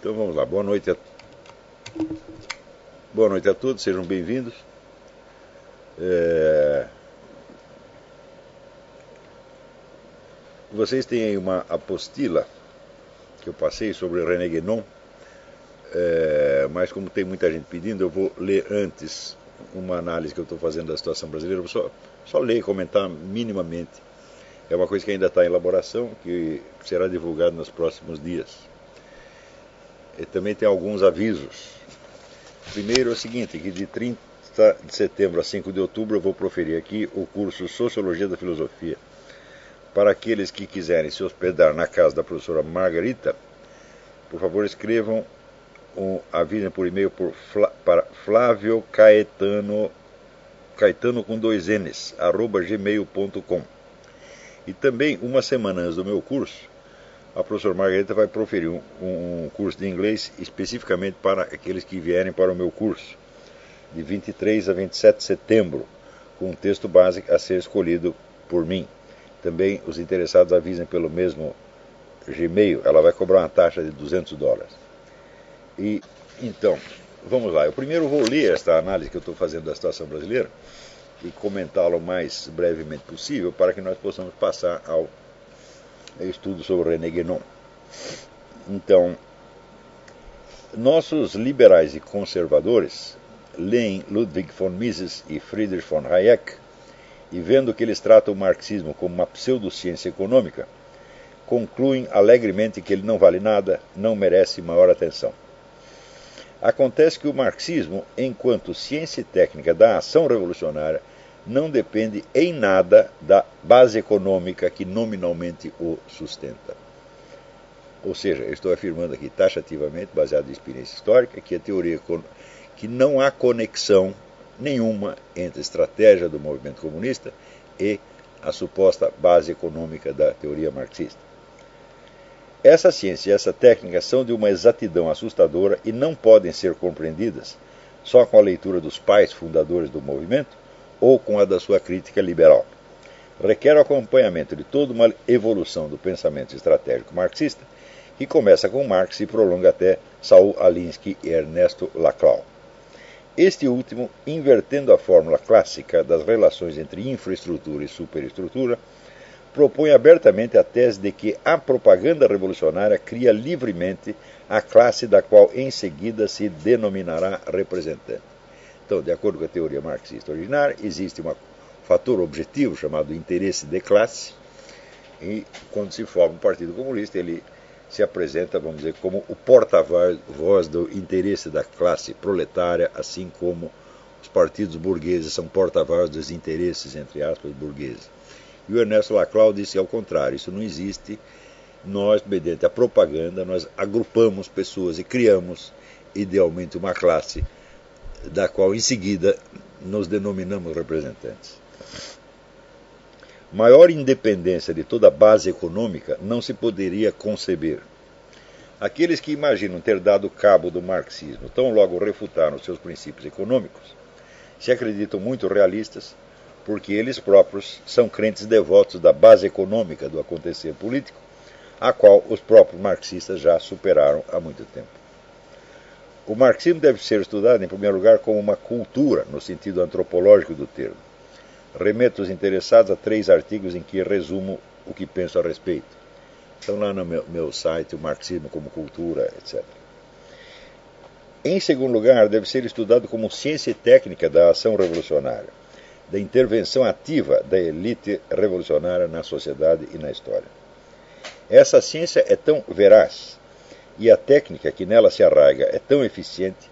Então vamos lá, boa noite a todos, sejam bem-vindos. Vocês têm aí uma apostila que eu passei sobre René Guénon, mas como tem muita gente pedindo, eu vou ler antes uma análise que eu estou fazendo da situação brasileira. Eu vou só ler e comentar minimamente. É uma coisa que ainda está em elaboração, que será divulgada nos próximos dias. E também tem alguns avisos. Primeiro é o seguinte, que de 30 de setembro a 5 de outubro eu vou proferir aqui o curso Sociologia da Filosofia. Para aqueles que quiserem se hospedar na casa da professora Margarita, por favor escrevam, avisem por e-mail para Flávio Caetano com 2 N's, @gmail.com. E também, uma semana antes do meu curso, a professora Margarita vai proferir um curso de inglês especificamente para aqueles que vierem para o meu curso, de 23 a 27 de setembro, com um texto básico a ser escolhido por mim. Também os interessados avisem pelo mesmo Gmail, ela vai cobrar uma taxa de $200. E então, vamos lá. Eu primeiro vou ler esta análise que eu estou fazendo da situação brasileira e comentá-la o mais brevemente possível para que nós possamos passar ao estudo sobre René Guénon. Então, nossos liberais e conservadores leem Ludwig von Mises e Friedrich von Hayek e, vendo que eles tratam o marxismo como uma pseudociência econômica, concluem alegremente que ele não vale nada, não merece maior atenção. Acontece que o marxismo, enquanto ciência técnica da ação revolucionária, não depende em nada da base econômica que nominalmente o sustenta. Ou seja, eu estou afirmando aqui taxativamente, baseado em experiência histórica, que a teoria que não há conexão nenhuma entre a estratégia do movimento comunista e a suposta base econômica da teoria marxista. Essa ciência e essa técnica são de uma exatidão assustadora e não podem ser compreendidas só com a leitura dos pais fundadores do movimento ou com a da sua crítica liberal. Requer o acompanhamento de toda uma evolução do pensamento estratégico marxista, que começa com Marx e prolonga até Saul Alinsky e Ernesto Laclau. Este último, invertendo a fórmula clássica das relações entre infraestrutura e superestrutura, propõe abertamente a tese de que a propaganda revolucionária cria livremente a classe da qual em seguida se denominará representante. Então, de acordo com a teoria marxista originária, existe um fator objetivo chamado interesse de classe, e quando se forma o Partido Comunista, ele se apresenta, vamos dizer, como o porta-voz do interesse da classe proletária, assim como os partidos burgueses são porta-voz dos interesses, entre aspas, burgueses. E o Ernesto Laclau disse ao contrário, isso não existe. Nós, mediante a propaganda, nós agrupamos pessoas e criamos, idealmente, uma classe da qual, em seguida, nos denominamos representantes. Maior independência de toda a base econômica não se poderia conceber. Aqueles que imaginam ter dado cabo do marxismo, tão logo refutaram seus princípios econômicos, se acreditam muito realistas, porque eles próprios são crentes devotos da base econômica do acontecer político, a qual os próprios marxistas já superaram há muito tempo. O marxismo deve ser estudado, em primeiro lugar, como uma cultura, no sentido antropológico do termo. Remeto os interessados a 3 artigos em que resumo o que penso a respeito. Estão lá no meu site, o Marxismo como Cultura, etc. Em segundo lugar, deve ser estudado como ciência técnica da ação revolucionária, da intervenção ativa da elite revolucionária na sociedade e na história. Essa ciência é tão veraz e a técnica que nela se arraiga é tão eficiente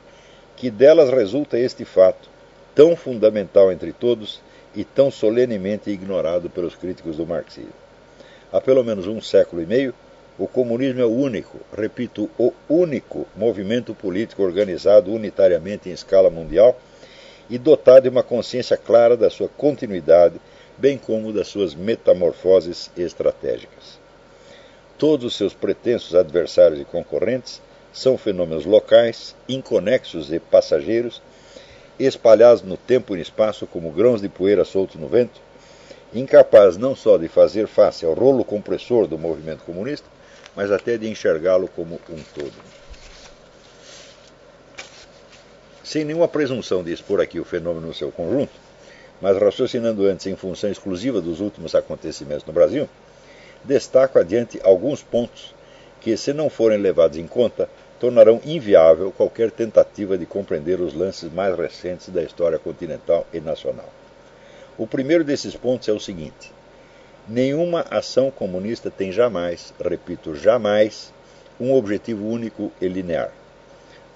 que delas resulta este fato, tão fundamental entre todos e tão solenemente ignorado pelos críticos do marxismo. Há pelo menos 1 século e meio, o comunismo é o único, repito, o único movimento político organizado unitariamente em escala mundial e dotado de uma consciência clara da sua continuidade, bem como das suas metamorfoses estratégicas. Todos os seus pretensos adversários e concorrentes são fenômenos locais, inconexos e passageiros, espalhados no tempo e no espaço como grãos de poeira soltos no vento, incapazes não só de fazer face ao rolo compressor do movimento comunista, mas até de enxergá-lo como um todo. Sem nenhuma presunção de expor aqui o fenômeno no seu conjunto, mas raciocinando antes em função exclusiva dos últimos acontecimentos no Brasil, destaco adiante alguns pontos que, se não forem levados em conta, tornarão inviável qualquer tentativa de compreender os lances mais recentes da história continental e nacional. O primeiro desses pontos é o seguinte: nenhuma ação comunista tem jamais, repito, jamais, um objetivo único e linear.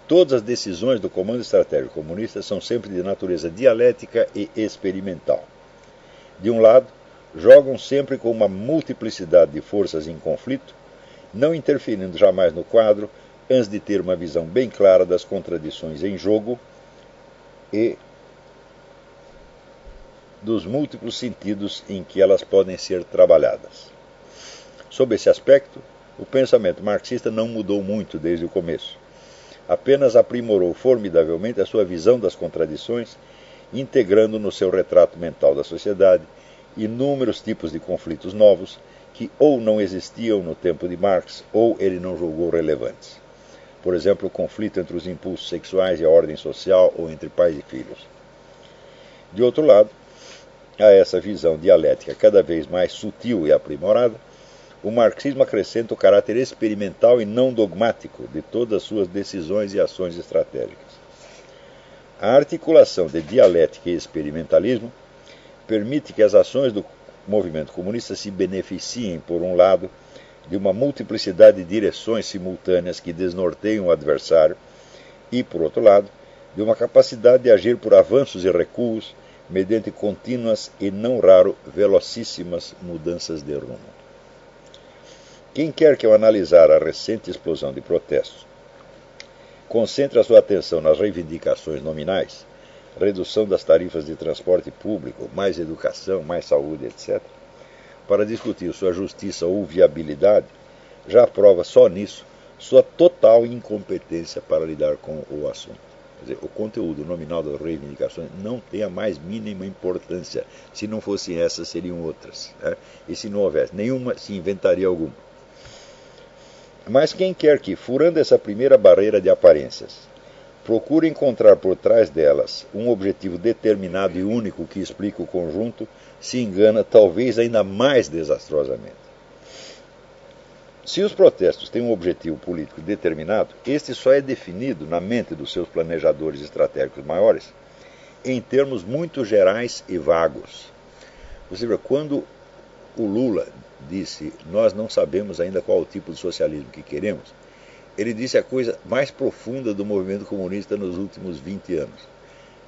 Todas as decisões do comando estratégico comunista são sempre de natureza dialética e experimental. De um lado, jogam sempre com uma multiplicidade de forças em conflito, não interferindo jamais no quadro, antes de ter uma visão bem clara das contradições em jogo e dos múltiplos sentidos em que elas podem ser trabalhadas. Sob esse aspecto, o pensamento marxista não mudou muito desde o começo. Apenas aprimorou formidavelmente a sua visão das contradições, integrando no seu retrato mental da sociedade inúmeros tipos de conflitos novos que ou não existiam no tempo de Marx ou ele não julgou relevantes. Por exemplo, o conflito entre os impulsos sexuais e a ordem social ou entre pais e filhos. De outro lado, a essa visão dialética cada vez mais sutil e aprimorada, o marxismo acrescenta o caráter experimental e não dogmático de todas as suas decisões e ações estratégicas. A articulação de dialética e experimentalismo permite que as ações do movimento comunista se beneficiem, por um lado, de uma multiplicidade de direções simultâneas que desnorteiam o adversário e, por outro lado, de uma capacidade de agir por avanços e recuos mediante contínuas e, não raro, velocíssimas mudanças de rumo. Quem quer que, ao analisar a recente explosão de protestos, concentre a sua atenção nas reivindicações nominais, redução das tarifas de transporte público, mais educação, mais saúde, etc., para discutir sua justiça ou viabilidade, já prova só nisso sua total incompetência para lidar com o assunto. Quer dizer, o conteúdo nominal das reivindicações não tem a mais mínima importância. Se não fossem essas, seriam outras. Né? E se não houvesse nenhuma, se inventaria alguma. Mas quem quer que, furando essa primeira barreira de aparências, procure encontrar por trás delas um objetivo determinado e único que explique o conjunto, se engana talvez ainda mais desastrosamente. Se os protestos têm um objetivo político determinado, este só é definido na mente dos seus planejadores estratégicos maiores em termos muito gerais e vagos. Você vê, quando o Lula disse: nós não sabemos ainda qual o tipo de socialismo que queremos, ele disse a coisa mais profunda do movimento comunista nos últimos 20 anos.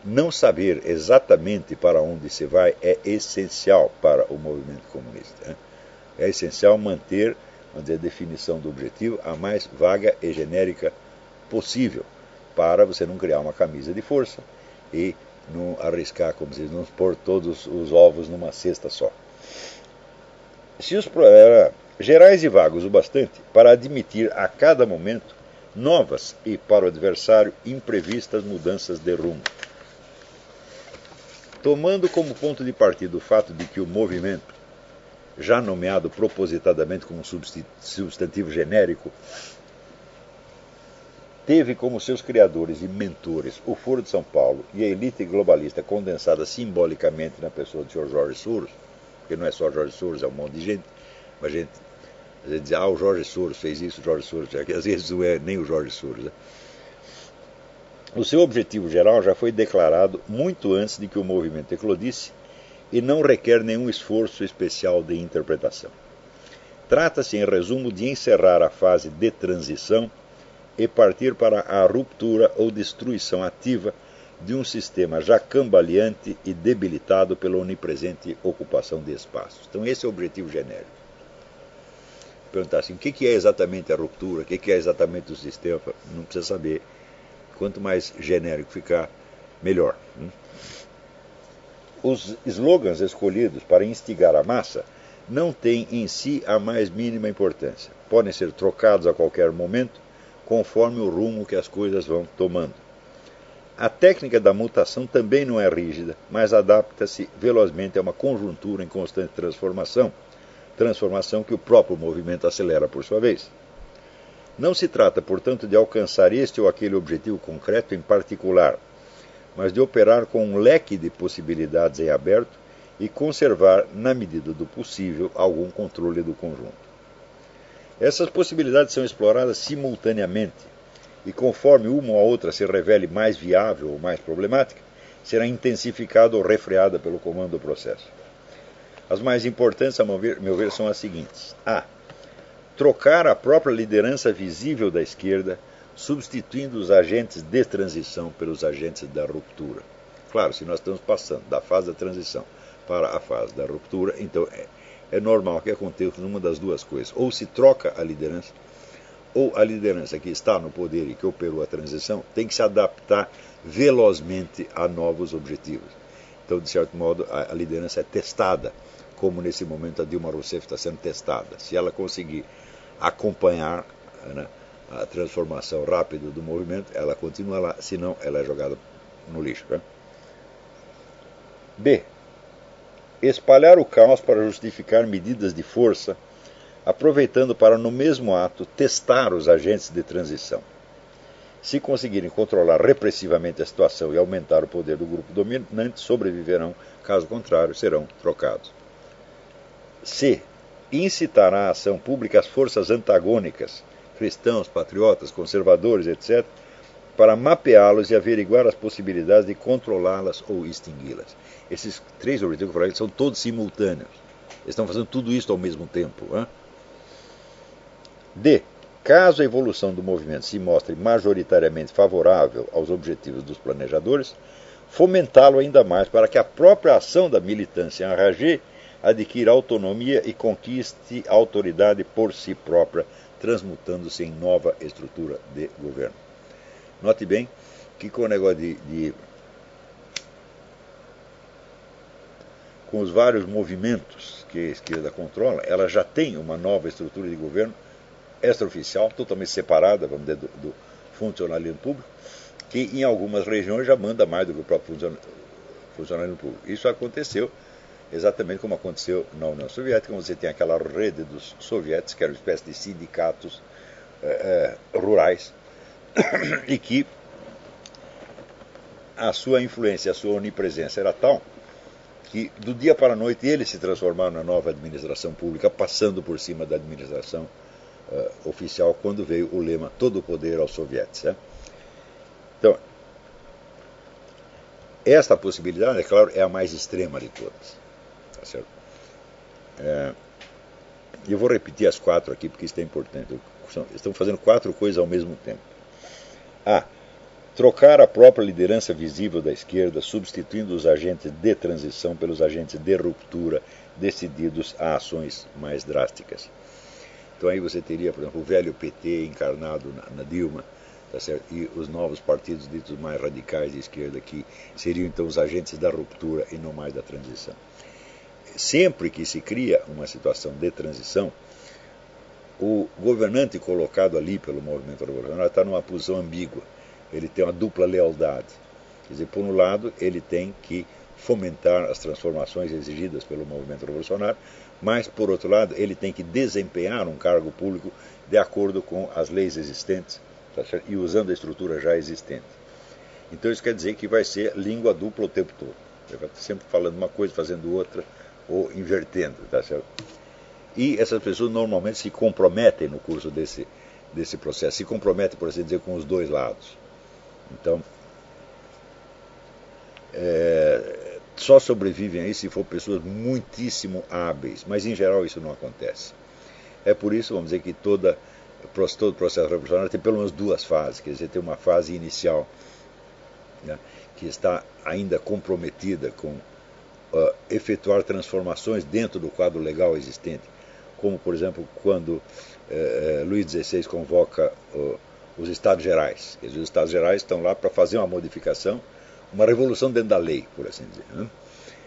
Não saber exatamente para onde se vai é essencial para o movimento comunista. Né? É essencial manter, vamos dizer, a definição do objetivo a mais vaga e genérica possível, para você não criar uma camisa de força e não arriscar, como se diz, não pôr todos os ovos numa cesta só. Se os gerais e vagos o bastante para admitir a cada momento novas e, para o adversário, imprevistas mudanças de rumo. Tomando como ponto de partida o fato de que o movimento, já nomeado propositadamente como substantivo genérico, teve como seus criadores e mentores o Foro de São Paulo e a elite globalista condensada simbolicamente na pessoa do Sr. Jorge Soros, porque não é só Jorge Soros, é um monte de gente, mas a gente diz: o Jorge Soros fez isso, o Jorge Soros, que às vezes não é nem o Jorge Soros. Né? O seu objetivo geral já foi declarado muito antes de que o movimento eclodisse e não requer nenhum esforço especial de interpretação. Trata-se, em resumo, de encerrar a fase de transição e partir para a ruptura ou destruição ativa de um sistema já cambaleante e debilitado pela onipresente ocupação de espaços. Então esse é o objetivo genérico. Perguntar assim, o que é exatamente a ruptura, o que é exatamente o sistema, não precisa saber. Quanto mais genérico ficar, melhor. Os slogans escolhidos para instigar a massa não têm em si a mais mínima importância. Podem ser trocados a qualquer momento, conforme o rumo que as coisas vão tomando. A técnica da mutação também não é rígida, mas adapta-se velozmente a uma conjuntura em constante transformação, transformação que o próprio movimento acelera por sua vez. Não se trata, portanto, de alcançar este ou aquele objetivo concreto em particular, mas de operar com um leque de possibilidades em aberto e conservar, na medida do possível, algum controle do conjunto. Essas possibilidades são exploradas simultaneamente e, conforme uma ou outra se revele mais viável ou mais problemática, será intensificada ou refreada pelo comando do processo. As mais importantes, a meu ver, são as seguintes. A. Trocar a própria liderança visível da esquerda, substituindo os agentes de transição pelos agentes da ruptura. Claro, se nós estamos passando da fase da transição para a fase da ruptura, então é normal que aconteça uma das duas coisas. Ou se troca a liderança, ou a liderança que está no poder e que operou a transição tem que se adaptar velozmente a novos objetivos. Então, de certo modo, a liderança é testada, como nesse momento a Dilma Rousseff está sendo testada. Se ela conseguir acompanhar, né, a transformação rápida do movimento, ela continua lá, senão ela é jogada no lixo. Né? B. Espalhar o caos para justificar medidas de força, aproveitando para, no mesmo ato, testar os agentes de transição. Se conseguirem controlar repressivamente a situação e aumentar o poder do grupo dominante, sobreviverão, caso contrário, serão trocados. C. Incitar à ação pública as forças antagônicas, cristãos, patriotas, conservadores, etc., para mapeá-los e averiguar as possibilidades de controlá-las ou extingui-las. Esses três objetivos que eu falei são todos simultâneos. Eles estão fazendo tudo isso ao mesmo tempo. Hein? D. Caso a evolução do movimento se mostre majoritariamente favorável aos objetivos dos planejadores, fomentá-lo ainda mais para que a própria ação da militância enragée adquira autonomia e conquiste autoridade por si própria, transmutando-se em nova estrutura de governo. Note bem que com o negócio com os vários movimentos que a esquerda controla, ela já tem uma nova estrutura de governo extraoficial, totalmente separada, vamos dizer, do funcionalismo público, que em algumas regiões já manda mais do que o próprio funcionalismo público. Isso aconteceu exatamente como aconteceu na União Soviética, onde você tem aquela rede dos sovietes, que era uma espécie de sindicatos rurais, e que a sua influência, a sua onipresença era tal que do dia para a noite eles se transformaram na nova administração pública, passando por cima da administração oficial, quando veio o lema todo o poder aos sovietes. Né? Então, esta possibilidade, é claro, é a mais extrema de todas. Tá certo? Eu vou repetir as quatro aqui, porque isso é importante. Estão fazendo quatro coisas ao mesmo tempo. A. Trocar a própria liderança visível da esquerda, substituindo os agentes de transição pelos agentes de ruptura, decididos a ações mais drásticas. Então aí você teria, por exemplo, o velho PT encarnado na Dilma, tá certo? E os novos partidos ditos mais radicais de esquerda, que seriam então os agentes da ruptura e não mais da transição. Sempre que se cria uma situação de transição, o governante colocado ali pelo movimento revolucionário está numa posição ambígua. Ele tem uma dupla lealdade. Quer dizer, por um lado, ele tem que fomentar as transformações exigidas pelo movimento revolucionário, mas, por outro lado, ele tem que desempenhar um cargo público de acordo com as leis existentes, tá certo? E usando a estrutura já existente. Então isso quer dizer que vai ser língua dupla o tempo todo. Ele vai sempre falando uma coisa, fazendo outra, ou invertendo, tá certo? E essas pessoas normalmente se comprometem no curso desse processo, se comprometem, por assim dizer, com os dois lados. Então, só sobrevivem aí se for pessoas muitíssimo hábeis, mas em geral isso não acontece. É por isso, vamos dizer, que todo processo revolucionário tem pelo menos duas fases. Quer dizer, tem uma fase inicial, né, que está ainda comprometida com efetuar transformações dentro do quadro legal existente, como, por exemplo, quando Luís XVI convoca os Estados Gerais. Quer dizer, os Estados Gerais estão lá para fazer uma modificação, uma revolução dentro da lei, por assim dizer. Né?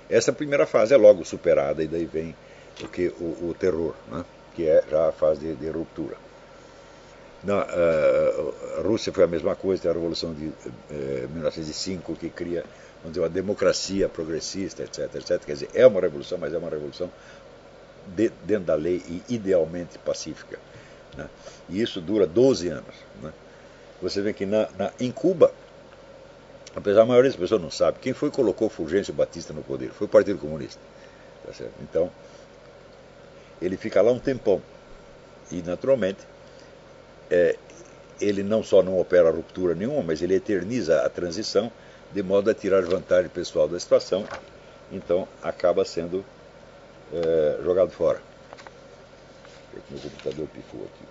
Essa primeira fase é logo superada, e daí vem o terror, né? Que é já a fase de ruptura. Na Rússia foi a mesma coisa, tem a Revolução de 1905, que cria, vamos dizer, uma democracia progressista, etc, etc. Quer dizer, é uma revolução, mas é uma revolução dentro da lei e idealmente pacífica. Né? E isso dura 12 anos. Né? Você vê que em Cuba, Apesar, a maioria das pessoas não sabe. Quem foi que colocou Fulgêncio Batista no poder? Foi o Partido Comunista. Tá certo? Então, ele fica lá um tempão. E, naturalmente, ele não só não opera ruptura nenhuma, mas ele eterniza a transição de modo a tirar vantagem pessoal da situação. Então, acaba sendo jogado fora. Meu computador pifou aqui.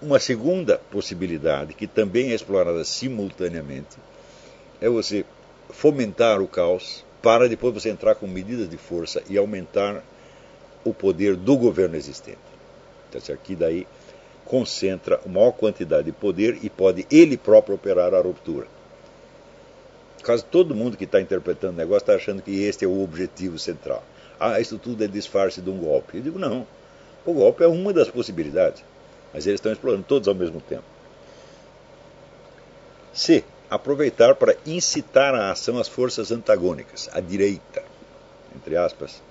Uma segunda possibilidade, que também é explorada simultaneamente, é você fomentar o caos para depois você entrar com medidas de força e aumentar o poder do governo existente. Então, aqui daí concentra a maior quantidade de poder e pode ele próprio operar a ruptura. Quase todo mundo que está interpretando o negócio está achando que este é o objetivo central. Isso tudo é disfarce de um golpe. Eu digo, não. O golpe é uma das possibilidades, mas eles estão explorando todos ao mesmo tempo. C. Aproveitar para incitar a ação as forças antagônicas, a direita, entre aspas,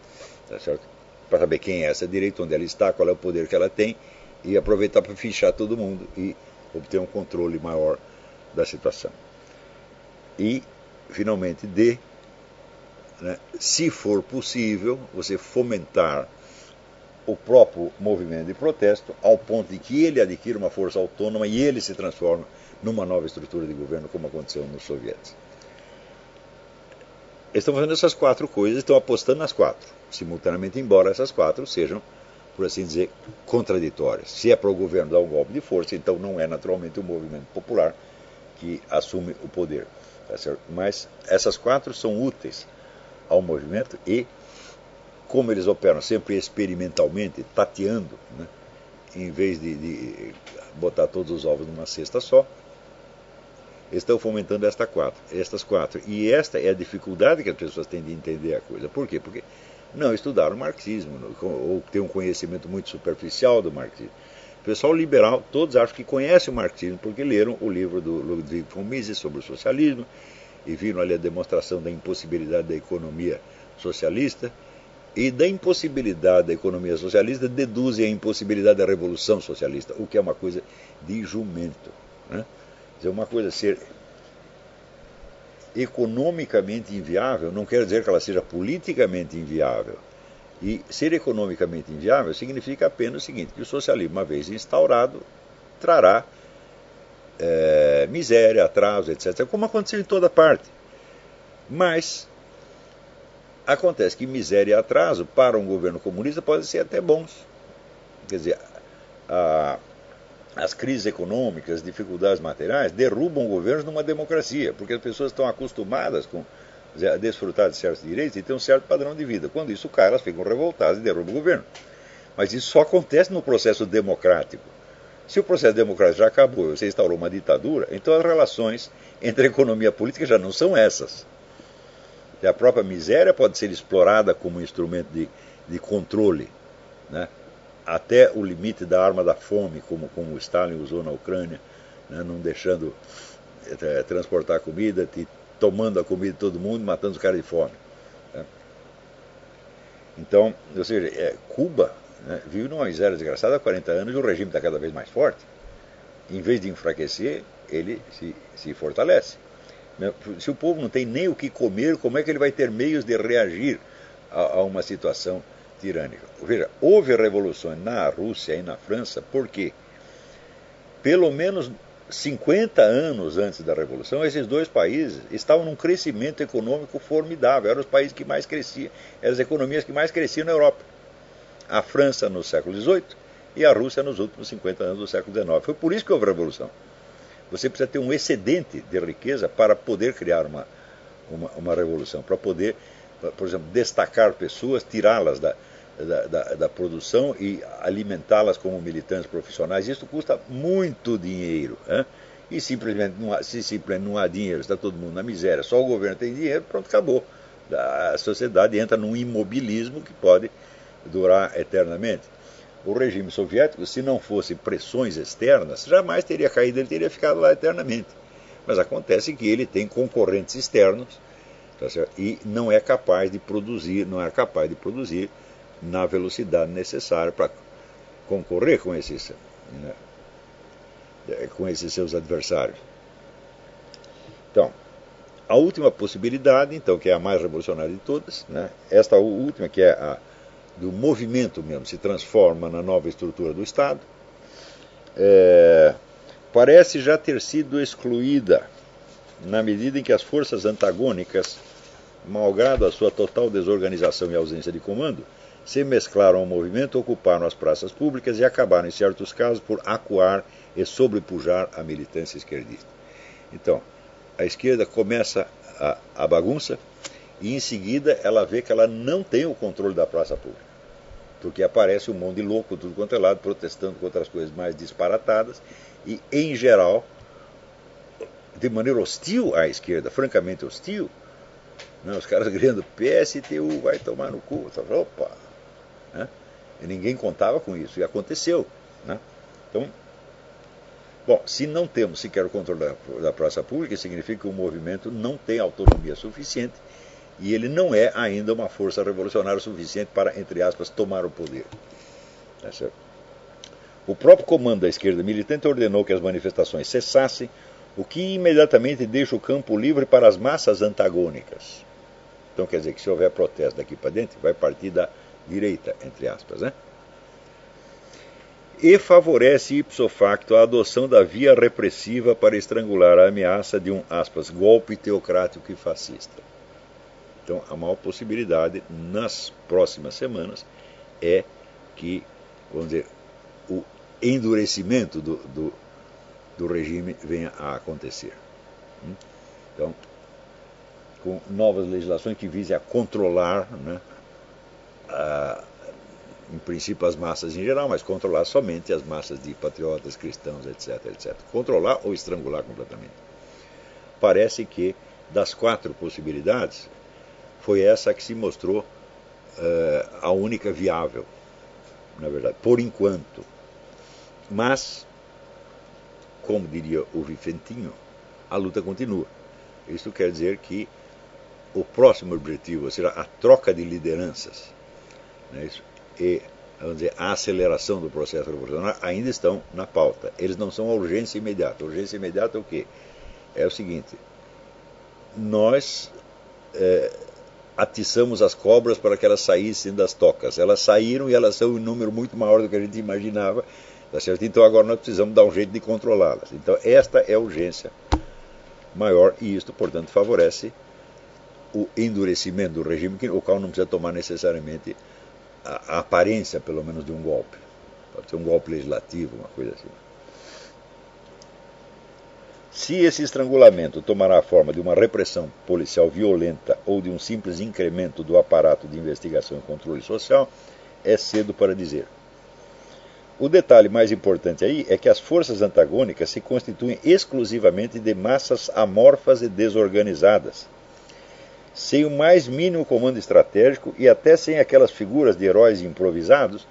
tá certo? Para saber quem é essa direita, onde ela está, qual é o poder que ela tem, e aproveitar para fichar todo mundo e obter um controle maior da situação. E, finalmente, D. Né, se for possível, você fomentar o próprio movimento de protesto ao ponto de que ele adquira uma força autônoma e ele se transforma numa nova estrutura de governo, como aconteceu nos soviéticos. Eles estão fazendo essas quatro coisas, estão apostando nas quatro, simultaneamente, embora essas quatro sejam, por assim dizer, contraditórias. Se é para o governo dar um golpe de força, então não é naturalmente o movimento popular que assume o poder. Tá certo? Mas essas quatro são úteis ao movimento e, como eles operam sempre experimentalmente, tateando, né, em vez de botar todos os ovos numa cesta só, eles estão fomentando estas quatro. E esta é a dificuldade que as pessoas têm de entender a coisa. Por quê? Porque não estudaram marxismo, ou têm um conhecimento muito superficial do marxismo. O pessoal liberal, todos acham que conhecem o marxismo porque leram o livro do Ludwig von Mises sobre o socialismo e viram ali a demonstração da impossibilidade da economia socialista. E da impossibilidade da economia socialista deduzem a impossibilidade da revolução socialista, o que é uma coisa de jumento. Né? Quer dizer, uma coisa ser economicamente inviável não quer dizer que ela seja politicamente inviável. E ser economicamente inviável significa apenas o seguinte, que o socialismo, uma vez instaurado, trará miséria, atraso, etc., como aconteceu em toda parte. Mas acontece que miséria e atraso para um governo comunista podem ser até bons. Quer dizer, as crises econômicas, as dificuldades materiais derrubam governos numa democracia, porque as pessoas estão acostumadas a desfrutar de certos direitos e ter um certo padrão de vida. Quando isso cai, elas ficam revoltadas e derrubam o governo. Mas isso só acontece no processo democrático. Se o processo democrático já acabou e você instaurou uma ditadura, então as relações entre a economia e a política já não são essas. E a própria miséria pode ser explorada como instrumento de controle, né? Até o limite da arma da fome, como o Stalin usou na Ucrânia, né? Não deixando transportar comida, tomando a comida de todo mundo, matando os caras de fome. Né? Então, ou seja, Cuba, né, vive numa miséria desgraçada há 40 anos e o regime está cada vez mais forte. Em vez de enfraquecer, ele se fortalece. Se o povo não tem nem o que comer, como é que ele vai ter meios de reagir a uma situação tirânica? Veja, houve revoluções na Rússia e na França, porque pelo menos 50 anos antes da Revolução, esses dois países estavam num crescimento econômico formidável. Eram os países que mais cresciam, eram as economias que mais cresciam na Europa. A França no século XVIII e a Rússia nos últimos 50 anos do século XIX. Foi por isso que houve Revolução. Você precisa ter um excedente de riqueza para poder criar uma revolução, para poder, por exemplo, destacar pessoas, tirá-las da produção e alimentá-las como militantes profissionais. Isso custa muito dinheiro. Né? E simplesmente não há dinheiro, está todo mundo na miséria, só o governo tem dinheiro, pronto, acabou. A sociedade entra num imobilismo que pode durar eternamente. O regime soviético, se não fosse pressões externas, jamais teria caído, ele teria ficado lá eternamente. Mas acontece que ele tem concorrentes externos, tá certo? E não é capaz de produzir, na velocidade necessária para concorrer com esses, né, com esses seus adversários. Então, a última possibilidade, então, que é a mais revolucionária de todas, né, esta última, que é a do movimento mesmo, se transforma na nova estrutura do Estado, parece já ter sido excluída, na medida em que as forças antagônicas, malgrado a sua total desorganização e ausência de comando, se mesclaram ao movimento, ocuparam as praças públicas e acabaram, em certos casos, por acuar e sobrepujar a militância esquerdista. Então, a esquerda começa a bagunça e, em seguida, ela vê que ela não tem o controle da praça pública, porque aparece um monte de louco, tudo quanto é lado, protestando contra as coisas mais disparatadas e, em geral, de maneira hostil à esquerda, francamente hostil, né? Os caras gritando PSTU vai tomar no cu. Opa! Né? E ninguém contava com isso, e aconteceu. Né? Então, bom, se não temos sequer o controle da praça pública, significa que o movimento não tem autonomia suficiente e ele não é ainda uma força revolucionária suficiente para, entre aspas, tomar o poder. Tá certo? O próprio comando da esquerda militante ordenou que as manifestações cessassem, o que imediatamente deixa o campo livre para as massas antagônicas. Então quer dizer que se houver protesto daqui para dentro, vai partir da direita, entre aspas, né? E favorece ipso facto a adoção da via repressiva para estrangular a ameaça de um, aspas, golpe teocrático e fascista. Então a maior possibilidade nas próximas semanas é que, vamos dizer, o endurecimento do regime venha a acontecer. Então, com novas legislações que visem a controlar, né, em princípio as massas em geral, mas controlar somente as massas de patriotas, cristãos, etc, etc. Controlar ou estrangular completamente. Parece que, das 4 possibilidades, foi essa que se mostrou a única viável, na verdade, por enquanto. Mas, como diria o Vicentinho, a luta continua. Isso quer dizer que o próximo objetivo, ou seja, a troca de lideranças, né, e, vamos dizer, a aceleração do processo revolucionário ainda estão na pauta. Eles não são a urgência imediata. A urgência imediata é o quê? É o seguinte: nós atiçamos as cobras para que elas saíssem das tocas. Elas saíram e elas são em número muito maior do que a gente imaginava. Tá certo? Então agora nós precisamos dar um jeito de controlá-las. Então esta é a urgência maior e isto, portanto, favorece o endurecimento do regime, o qual não precisa tomar necessariamente a aparência, pelo menos, de um golpe. Pode ser um golpe legislativo, uma coisa assim. Se esse estrangulamento tomará a forma de uma repressão policial violenta ou de um simples incremento do aparato de investigação e controle social, é cedo para dizer. O detalhe mais importante aí é que as forças antagônicas se constituem exclusivamente de massas amorfas e desorganizadas, sem o mais mínimo comando estratégico e até sem aquelas figuras de heróis improvisados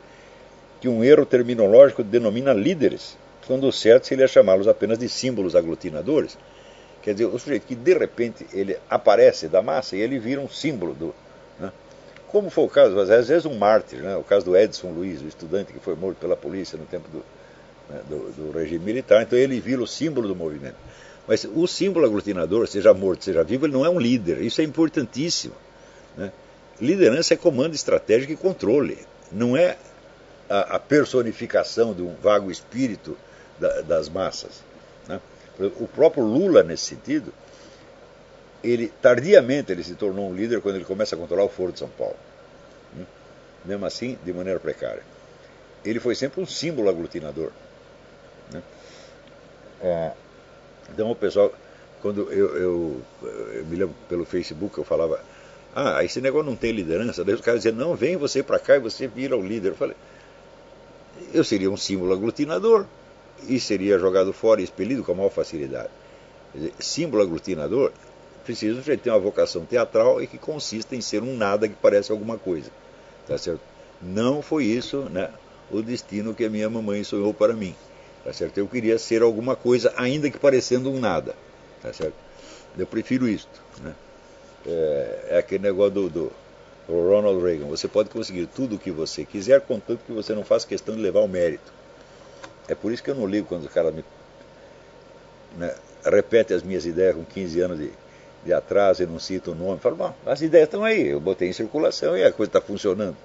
que um erro terminológico denomina líderes, quando o certo seria chamá-los apenas de símbolos aglutinadores. Quer dizer, o sujeito que de repente ele aparece da massa e ele vira um símbolo do... Né? Como foi o caso, às vezes um mártir, né? O caso do Edson Luiz, o estudante que foi morto pela polícia no tempo do regime militar, então ele vira o símbolo do movimento. Mas o símbolo aglutinador, seja morto, seja vivo, ele não é um líder, isso é importantíssimo. Né? Liderança é comando estratégico e controle, não é a personificação de um vago espírito das massas. Né? O próprio Lula, nesse sentido, tardiamente ele se tornou um líder quando ele começa a controlar o Foro de São Paulo. Mesmo assim, de maneira precária. Ele foi sempre um símbolo aglutinador. Né? Então o pessoal, quando eu me lembro pelo Facebook, eu falava, esse negócio não tem liderança. Daí os caras diziam, não, vem você para cá e você vira o líder. Eu falei, eu seria um símbolo aglutinador e seria jogado fora e expelido com a maior facilidade. Quer dizer, símbolo aglutinador precisa ter uma vocação teatral e que consiste em ser um nada que parece alguma coisa. Tá certo? Não foi isso, né, o destino que a minha mamãe sonhou para mim. Tá certo? Eu queria ser alguma coisa, ainda que parecendo um nada. Tá certo? Eu prefiro isto. Né? É aquele negócio do Ronald Reagan. Você pode conseguir tudo o que você quiser, contanto que você não faça questão de levar o mérito. É por isso que eu não ligo quando o cara me repete as minhas ideias com 15 anos de atraso e não cita o nome. Falo, bom, as ideias estão aí, eu botei em circulação e a coisa está funcionando.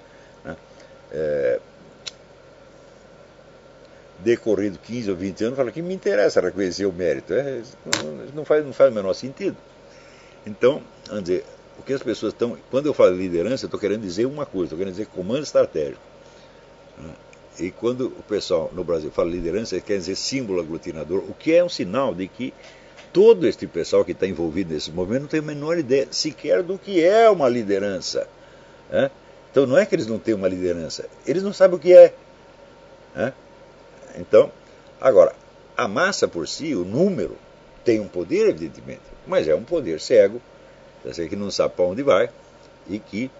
Né? Decorrido 15 ou 20 anos, falo que me interessa reconhecer o mérito. Não faz o menor sentido. Então, vamos dizer, o que as pessoas estão. Quando eu falo liderança, eu estou querendo dizer uma coisa, estou querendo dizer comando estratégico. Né? E quando o pessoal no Brasil fala liderança, quer dizer símbolo aglutinador, o que é um sinal de que todo este pessoal que está envolvido nesse movimento não tem a menor ideia sequer do que é uma liderança. Né? Então não é que eles não têm uma liderança, eles não sabem o que é. Né? Então, agora, a massa por si, o número, tem um poder, evidentemente, mas é um poder cego, que não sabe para onde vai e que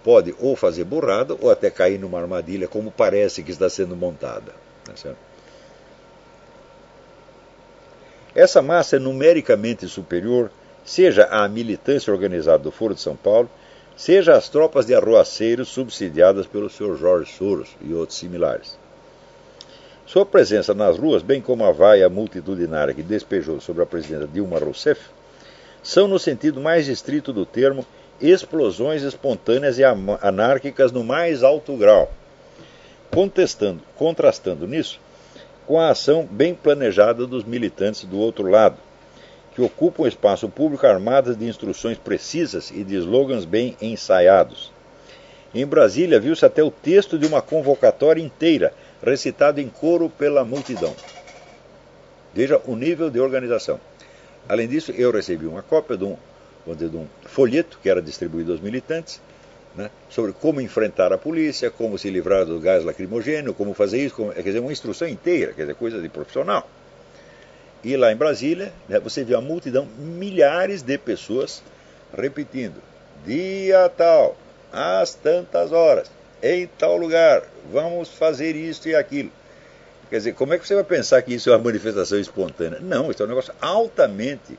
pode ou fazer burrada ou até cair numa armadilha, como parece que está sendo montada. Tá certo? Essa massa é numericamente superior, seja à militância organizada do Foro de São Paulo, seja às tropas de arruaceiros subsidiadas pelo Sr. Jorge Soros e outros similares. Sua presença nas ruas, bem como a vaia multitudinária que despejou sobre a presidenta Dilma Rousseff, são, no sentido mais estrito do termo, explosões espontâneas e anárquicas no mais alto grau, contrastando nisso com a ação bem planejada dos militantes do outro lado, que ocupam o espaço público armadas de instruções precisas e de slogans bem ensaiados. Em Brasília, viu-se até o texto de uma convocatória inteira, recitado em coro pela multidão. Veja o nível de organização. Além disso, eu recebi uma cópia de um folheto que era distribuído aos militantes, né, sobre como enfrentar a polícia, como se livrar do gás lacrimogêneo, como fazer isso, quer dizer, uma instrução inteira, quer dizer, coisa de profissional. E lá em Brasília, né, você viu a multidão, milhares de pessoas repetindo, dia tal, às tantas horas, em tal lugar, vamos fazer isso e aquilo. Quer dizer, como é que você vai pensar que isso é uma manifestação espontânea? Não, isso é um negócio altamente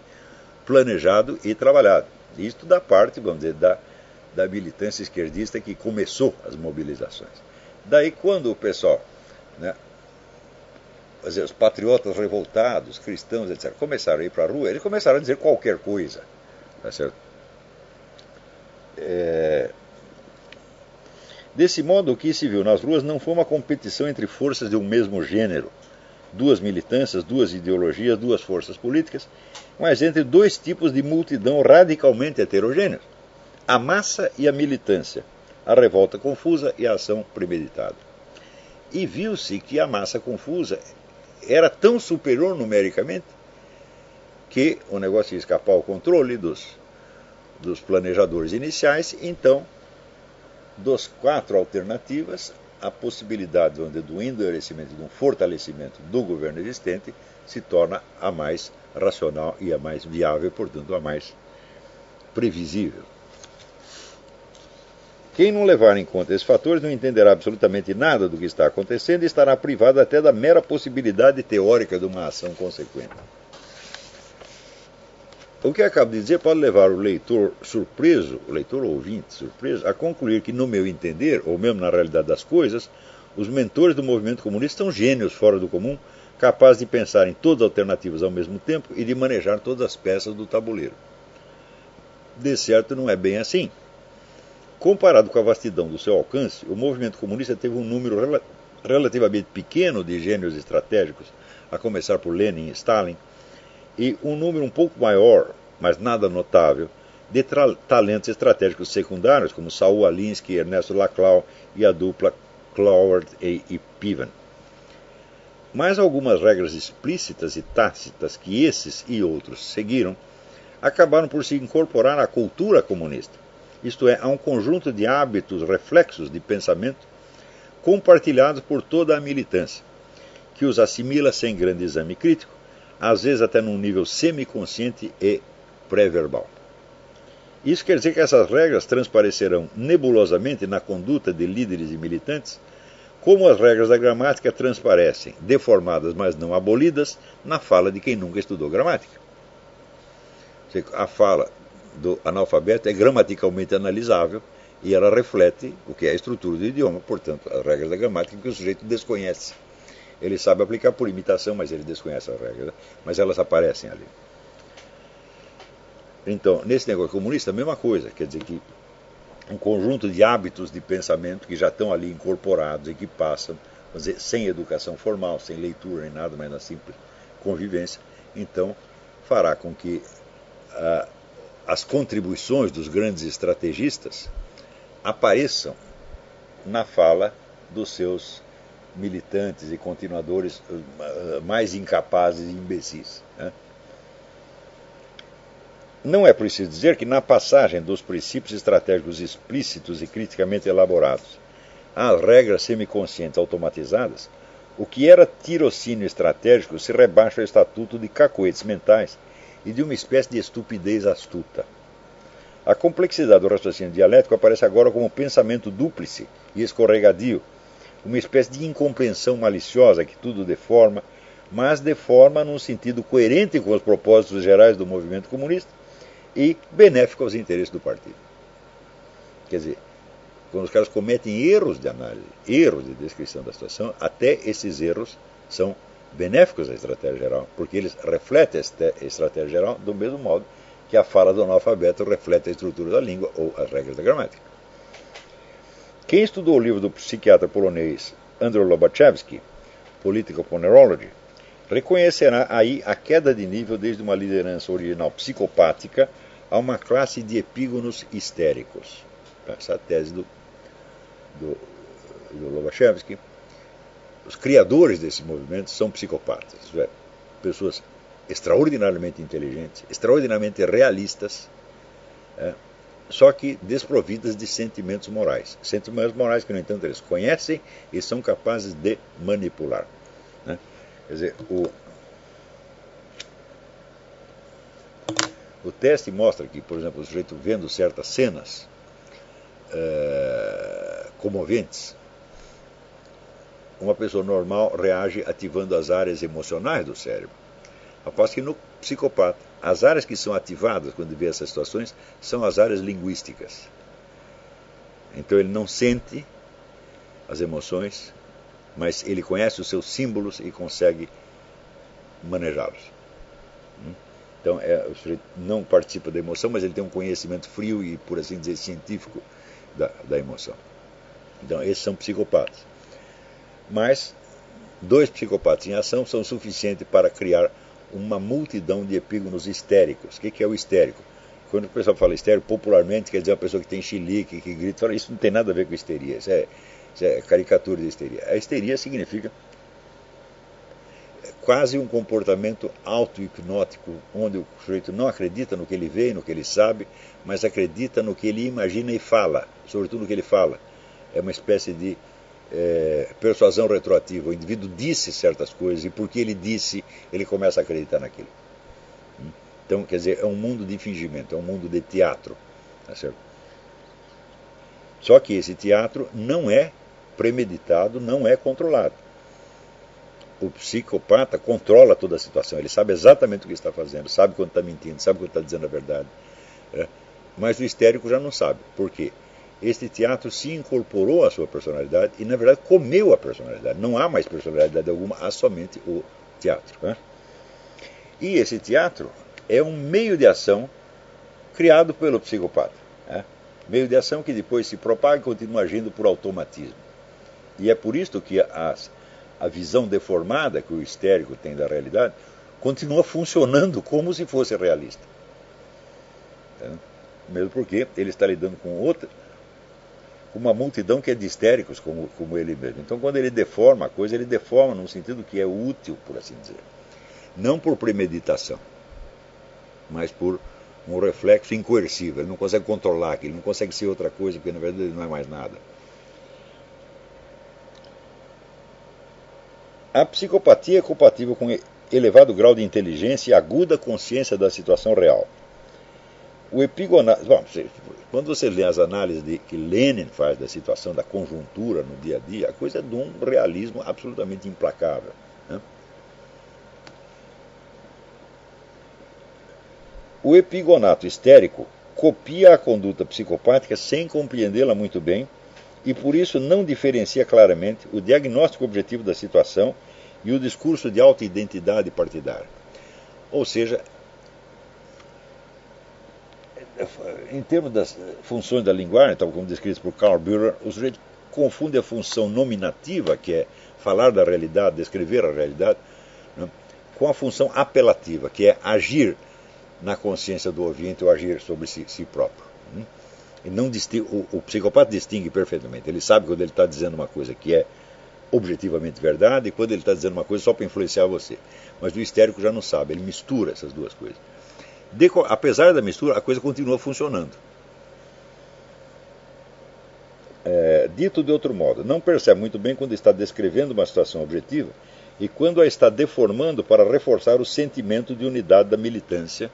planejado e trabalhado. Isto da parte, vamos dizer, da militância esquerdista que começou as mobilizações. Daí quando o pessoal, né, os patriotas revoltados, cristãos, etc., começaram a ir para a rua, eles começaram a dizer qualquer coisa. Tá certo? Desse modo, o que se viu nas ruas não foi uma competição entre forças de um mesmo gênero, duas militâncias, duas ideologias, duas forças políticas, mas entre dois tipos de multidão radicalmente heterogêneos, a massa e a militância, a revolta confusa e a ação premeditada. E viu-se que a massa confusa era tão superior numericamente que o negócio ia escapar ao controle dos planejadores iniciais. Então, dos 4 alternativas, a possibilidade do endurecimento, de um fortalecimento do governo existente, se torna a mais racional e a mais viável, portanto, a mais previsível. Quem não levar em conta esses fatores não entenderá absolutamente nada do que está acontecendo e estará privado até da mera possibilidade teórica de uma ação consequente. O que acabo de dizer pode levar o leitor surpreso, o leitor ou ouvinte surpreso, a concluir que, no meu entender, ou mesmo na realidade das coisas, os mentores do movimento comunista são gênios fora do comum, capazes de pensar em todas as alternativas ao mesmo tempo e de manejar todas as peças do tabuleiro. De certo, não é bem assim. Comparado com a vastidão do seu alcance, o movimento comunista teve um número relativamente pequeno de gênios estratégicos, a começar por Lenin e Stalin, e um número um pouco maior, mas nada notável, de talentos estratégicos secundários, como Saul Alinsky, Ernesto Laclau e a dupla Cloward e Piven. Mas algumas regras explícitas e tácitas que esses e outros seguiram acabaram por se incorporar à cultura comunista, isto é, a um conjunto de hábitos reflexos de pensamento compartilhados por toda a militância, que os assimila sem grande exame crítico, às vezes até num nível semiconsciente e pré-verbal. Isso quer dizer que essas regras transparecerão nebulosamente na conduta de líderes e militantes, como as regras da gramática transparecem, deformadas mas não abolidas, na fala de quem nunca estudou gramática. A fala do analfabeto é gramaticalmente analisável e ela reflete o que é a estrutura do idioma, portanto, as regras da gramática que o sujeito desconhece. Ele sabe aplicar por imitação, mas ele desconhece as regras, mas elas aparecem ali. Então, nesse negócio comunista, a mesma coisa, quer dizer que um conjunto de hábitos de pensamento que já estão ali incorporados e que passam, vamos dizer, sem educação formal, sem leitura nem nada, mas na simples convivência, então fará com que as contribuições dos grandes estrategistas apareçam na fala dos seus militantes e continuadores mais incapazes e imbecis. Né? Não é preciso dizer que na passagem dos princípios estratégicos explícitos e criticamente elaborados às regras semiconscientes automatizadas, o que era tirocínio estratégico se rebaixa ao estatuto de cacoetes mentais e de uma espécie de estupidez astuta. A complexidade do raciocínio dialético aparece agora como um pensamento dúplice e escorregadio, uma espécie de incompreensão maliciosa que tudo deforma, mas deforma num sentido coerente com os propósitos gerais do movimento comunista e benéfico aos interesses do partido. Quer dizer, quando os caras cometem erros de análise, erros de descrição da situação, até esses erros são benéficos à estratégia geral, porque eles refletem a estratégia geral do mesmo modo que a fala do analfabeto reflete a estrutura da língua ou as regras da gramática. Quem estudou o livro do psiquiatra polonês Andrew Lobachevsky, Political Ponerology, reconhecerá aí a queda de nível desde uma liderança original psicopática a uma classe de epígonos histéricos. Essa é a tese do Lobachevsky. Os criadores desse movimento são psicopatas, isto é, pessoas extraordinariamente inteligentes, extraordinariamente realistas, só que desprovidas de sentimentos morais. Sentimentos morais que, no entanto, eles conhecem e são capazes de manipular. Né? Quer dizer, o teste mostra que, por exemplo, o sujeito vendo certas cenas comoventes, uma pessoa normal reage ativando as áreas emocionais do cérebro. Após que no psicopata, as áreas que são ativadas quando vê essas situações são as áreas linguísticas. Então ele não sente as emoções, mas ele conhece os seus símbolos e consegue manejá-los. Então o sujeito não participa da emoção, mas ele tem um conhecimento frio e, por assim dizer, científico da emoção. Então esses são psicopatas. Mas 2 psicopatas em ação são suficientes para criar uma multidão de epígonos histéricos. O que é o histérico? Quando o pessoal fala histérico, popularmente quer dizer uma pessoa que tem chilique, que grita, fala, isso não tem nada a ver com histeria, isso é caricatura de histeria. A histeria significa quase um comportamento auto-hipnótico, onde o sujeito não acredita no que ele vê e no que ele sabe, mas acredita no que ele imagina e fala, sobretudo no que ele fala. É uma espécie de persuasão retroativa. O indivíduo disse certas coisas e porque ele disse, ele começa a acreditar naquilo. Então, quer dizer, é um mundo de fingimento, é um mundo de teatro. Tá certo? Só que esse teatro não é premeditado, não é controlado. O psicopata controla toda a situação, ele sabe exatamente o que está fazendo, sabe quando está mentindo, sabe quando está dizendo a verdade. Mas o histérico já não sabe. Por quê? Este teatro se incorporou à sua personalidade e, na verdade, comeu a personalidade. Não há mais personalidade alguma, há somente o teatro. Né? E esse teatro é um meio de ação criado pelo psicopata. Né? Meio de ação que depois se propaga e continua agindo por automatismo. E é por isso que a visão deformada que o histérico tem da realidade continua funcionando como se fosse realista. Né? Mesmo porque ele está lidando com uma multidão que é de histéricos como ele mesmo. Então, quando ele deforma a coisa, ele deforma num sentido que é útil, por assim dizer. Não por premeditação, mas por um reflexo incoercível. Ele não consegue controlar aquilo, ele não consegue ser outra coisa, porque na verdade ele não é mais nada. A psicopatia é compatível com elevado grau de inteligência e aguda consciência da situação real. O quando você lê as análises que Lenin faz da situação, da conjuntura no dia a dia, a coisa é de um realismo absolutamente implacável. Né? O epigonato histérico copia a conduta psicopática sem compreendê-la muito bem e por isso não diferencia claramente o diagnóstico objetivo da situação e o discurso de auto-identidade partidária. Ou seja, em termos das funções da linguagem, tal como descrito por Karl Bühler, o sujeito confunde a função nominativa, que é falar da realidade, descrever a realidade, né, com a função apelativa, que é agir na consciência do ouvinte ou agir sobre si próprio. Né. E não o psicopata distingue perfeitamente. Ele sabe quando ele está dizendo uma coisa que é objetivamente verdade e quando ele está dizendo uma coisa só para influenciar você. Mas o histérico já não sabe, ele mistura essas duas coisas. Apesar da mistura, a coisa continua funcionando. Dito de outro modo, não percebe muito bem quando está descrevendo uma situação objetiva e quando a está deformando para reforçar o sentimento de unidade da militância,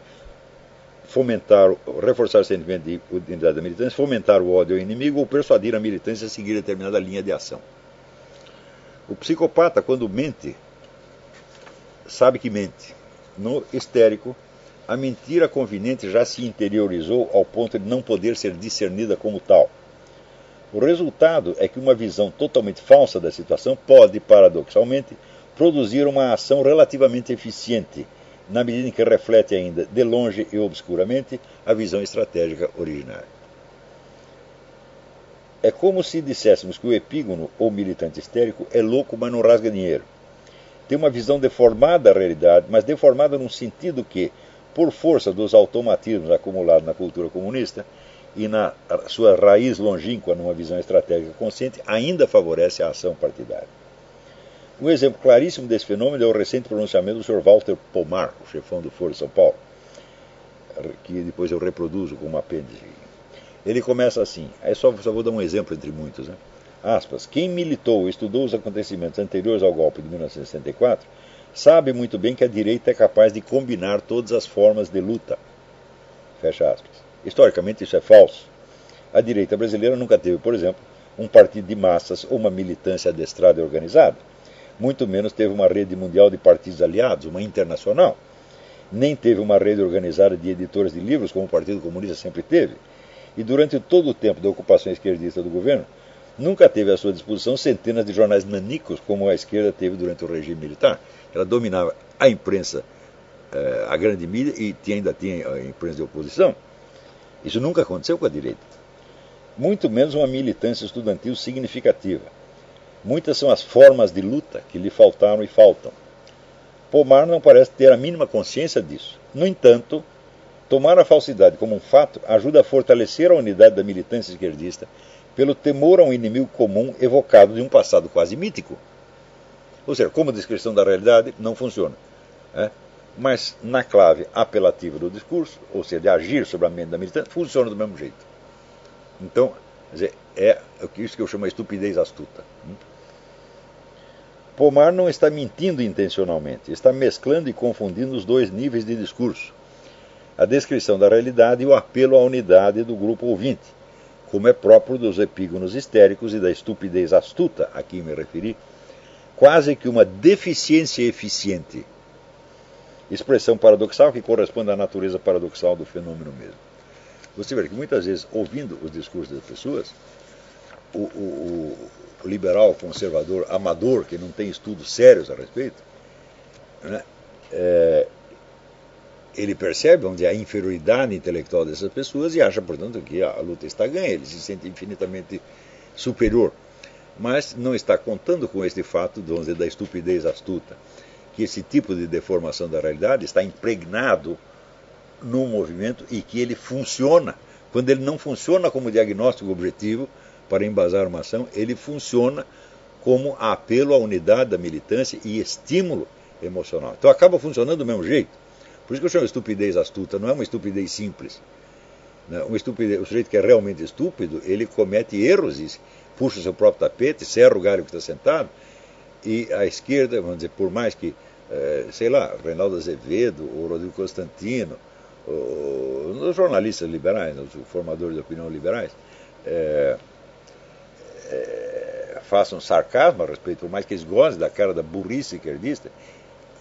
reforçar o sentimento de unidade da militância, fomentar o ódio ao inimigo ou persuadir a militância a seguir determinada linha de ação. O psicopata, quando mente, sabe que mente. No histérico, a mentira conveniente já se interiorizou ao ponto de não poder ser discernida como tal. O resultado é que uma visão totalmente falsa da situação pode, paradoxalmente, produzir uma ação relativamente eficiente, na medida em que reflete ainda, de longe e obscuramente, a visão estratégica originária. É como se disséssemos que o epígono, ou militante histérico, é louco, mas não rasga dinheiro. Tem uma visão deformada da realidade, mas deformada num sentido que, por força dos automatismos acumulados na cultura comunista e na sua raiz longínqua numa visão estratégica consciente, ainda favorece a ação partidária. Um exemplo claríssimo desse fenômeno é o recente pronunciamento do Sr. Walter Pomar, o chefão do Foro de São Paulo, que depois eu reproduzo como apêndice. Ele começa assim, aí só vou dar um exemplo entre muitos, né? Aspas, quem militou ou estudou os acontecimentos anteriores ao golpe de 1964 sabe muito bem que a direita é capaz de combinar todas as formas de luta. Fecha aspas. Historicamente isso é falso. A direita brasileira nunca teve, por exemplo, um partido de massas ou uma militância adestrada e organizada. Muito menos teve uma rede mundial de partidos aliados, uma internacional. Nem teve uma rede organizada de editores de livros, como o Partido Comunista sempre teve. E durante todo o tempo da ocupação esquerdista do governo, nunca teve à sua disposição centenas de jornais nanicos, como a esquerda teve durante o regime militar. Ela dominava a imprensa, a grande mídia, e ainda tinha a imprensa de oposição. Isso nunca aconteceu com a direita. Muito menos uma militância estudantil significativa. Muitas são as formas de luta que lhe faltaram e faltam. Pomar não parece ter a mínima consciência disso. No entanto, tomar a falsidade como um fato ajuda a fortalecer a unidade da militância esquerdista pelo temor a um inimigo comum evocado de um passado quase mítico. Ou seja, como descrição da realidade, não funciona. Mas na clave apelativa do discurso, ou seja, de agir sobre a mente da militância, funciona do mesmo jeito. Então, quer dizer, é isso que eu chamo de estupidez astuta. Pomar não está mentindo intencionalmente, está mesclando e confundindo os dois níveis de discurso. A descrição da realidade e o apelo à unidade do grupo ouvinte, como é próprio dos epígonos histéricos e da estupidez astuta a que me referi, quase que uma deficiência eficiente. Expressão paradoxal que corresponde à natureza paradoxal do fenômeno mesmo. Você vê que muitas vezes, ouvindo os discursos das pessoas, o liberal, conservador, amador, que não tem estudos sérios a respeito, né, ele percebe onde há a inferioridade intelectual dessas pessoas e acha, portanto, que a luta está ganha, ele se sente infinitamente superior. Mas não está contando com este fato da estupidez astuta, que esse tipo de deformação da realidade está impregnado no movimento e que ele funciona. Quando ele não funciona como diagnóstico objetivo para embasar uma ação, ele funciona como apelo à unidade da militância e estímulo emocional. Então acaba funcionando do mesmo jeito. Por isso que eu chamo de estupidez astuta, não é uma estupidez simples. O sujeito que é realmente estúpido, ele comete erros e puxa o seu próprio tapete, serra o galho que está sentado, e a esquerda, vamos dizer, por mais que, sei lá, Reinaldo Azevedo, ou Rodrigo Constantino, os jornalistas liberais, os formadores de opinião liberais, façam sarcasmo a respeito, por mais que eles gostem da cara da burrice esquerdista,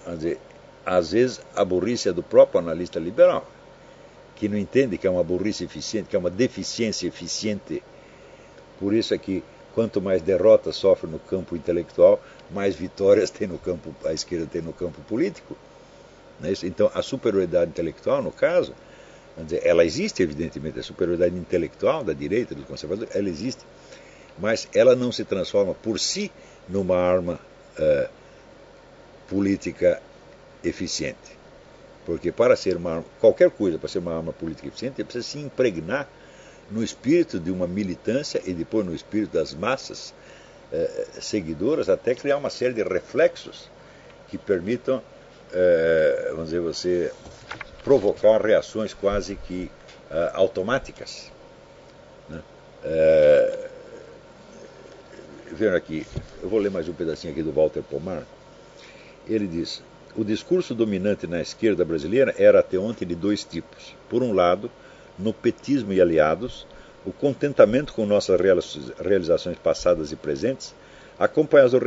vamos dizer, às vezes a burrice é do próprio analista liberal. que não entende que é uma burrice eficiente, que é uma deficiência eficiente. Por isso é que quanto mais derrotas sofre no campo intelectual, mais vitórias tem no campo, a esquerda tem no campo político. Não é isso? Então, a superioridade intelectual, no caso, vamos dizer, ela existe, evidentemente, a superioridade intelectual da direita, dos conservadores, ela existe, mas ela não se transforma por si numa arma política eficiente. Porque para ser uma arma, qualquer coisa para ser uma arma política eficiente, precisa se impregnar no espírito de uma militância e depois no espírito das massas seguidoras, até criar uma série de reflexos que permitam, vamos dizer, você provocar reações quase que automáticas. Né? Vendo aqui, eu vou ler mais um pedacinho aqui do Walter Pomar. Ele diz: o discurso dominante na esquerda brasileira era até ontem de dois tipos. Por um lado, no petismo e aliados, o contentamento com nossas realizações passadas e presentes, acompanhado do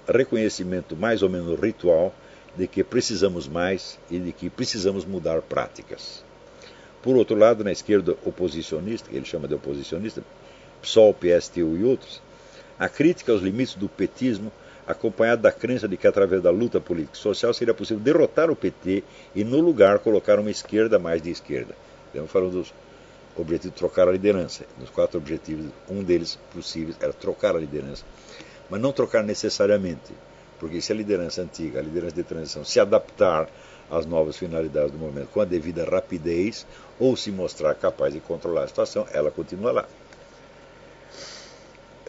reconhecimento mais ou menos ritual de que precisamos mais e de que precisamos mudar práticas. Por outro lado, na esquerda oposicionista, que ele chama de oposicionista, PSOL, PSTU e outros, a crítica aos limites do petismo, acompanhada da crença de que através da luta política e social seria possível derrotar o PT e no lugar colocar uma esquerda mais de esquerda. Estamos falando dos objetivos de trocar a liderança. Nos 4 objetivos, um deles possíveis era trocar a liderança, mas não trocar necessariamente, porque se a liderança antiga, a liderança de transição, se adaptar às novas finalidades do movimento com a devida rapidez ou se mostrar capaz de controlar a situação, ela continua lá.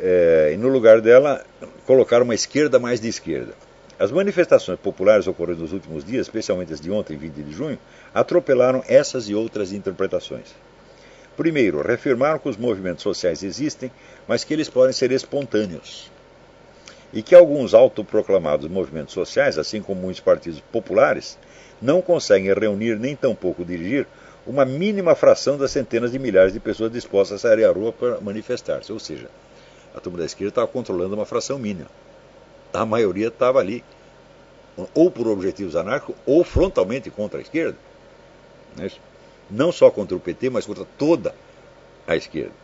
E no lugar dela, colocar uma esquerda mais de esquerda. As manifestações populares ocorridas nos últimos dias, especialmente as de ontem, 20 de junho, atropelaram essas e outras interpretações. Primeiro, reafirmaram que os movimentos sociais existem, mas que eles podem ser espontâneos. E que alguns autoproclamados movimentos sociais, assim como muitos partidos populares, não conseguem reunir nem tampouco dirigir uma mínima fração das centenas de milhares de pessoas dispostas a sair à rua para manifestar-se. Ou seja, a turma da esquerda estava controlando uma fração mínima. A maioria estava ali, ou por objetivos anárquicos, ou frontalmente contra a esquerda. Não só contra o PT, mas contra toda a esquerda.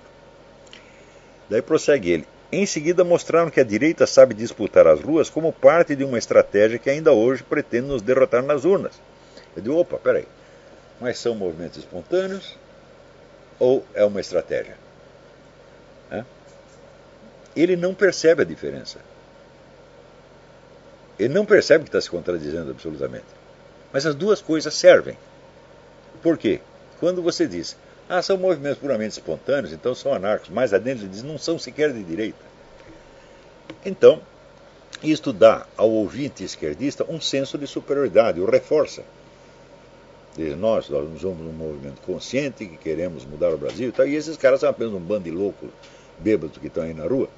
Daí prossegue ele. Em seguida mostraram que a direita sabe disputar as ruas como parte de uma estratégia que ainda hoje pretende nos derrotar nas urnas. Eu digo, opa, peraí, mas são movimentos espontâneos ou é uma estratégia? Ele não percebe a diferença. Ele não percebe que está se contradizendo absolutamente. Mas as duas coisas servem. Por quê? Quando você diz, são movimentos puramente espontâneos, então são anarcos, mais adentro ele diz, não são sequer de direita. Então, isto dá ao ouvinte esquerdista um senso de superioridade, o reforça. Diz, nós somos um movimento consciente, que queremos mudar o Brasil, e esses caras são apenas um bando de loucos, bêbados que estão aí na rua.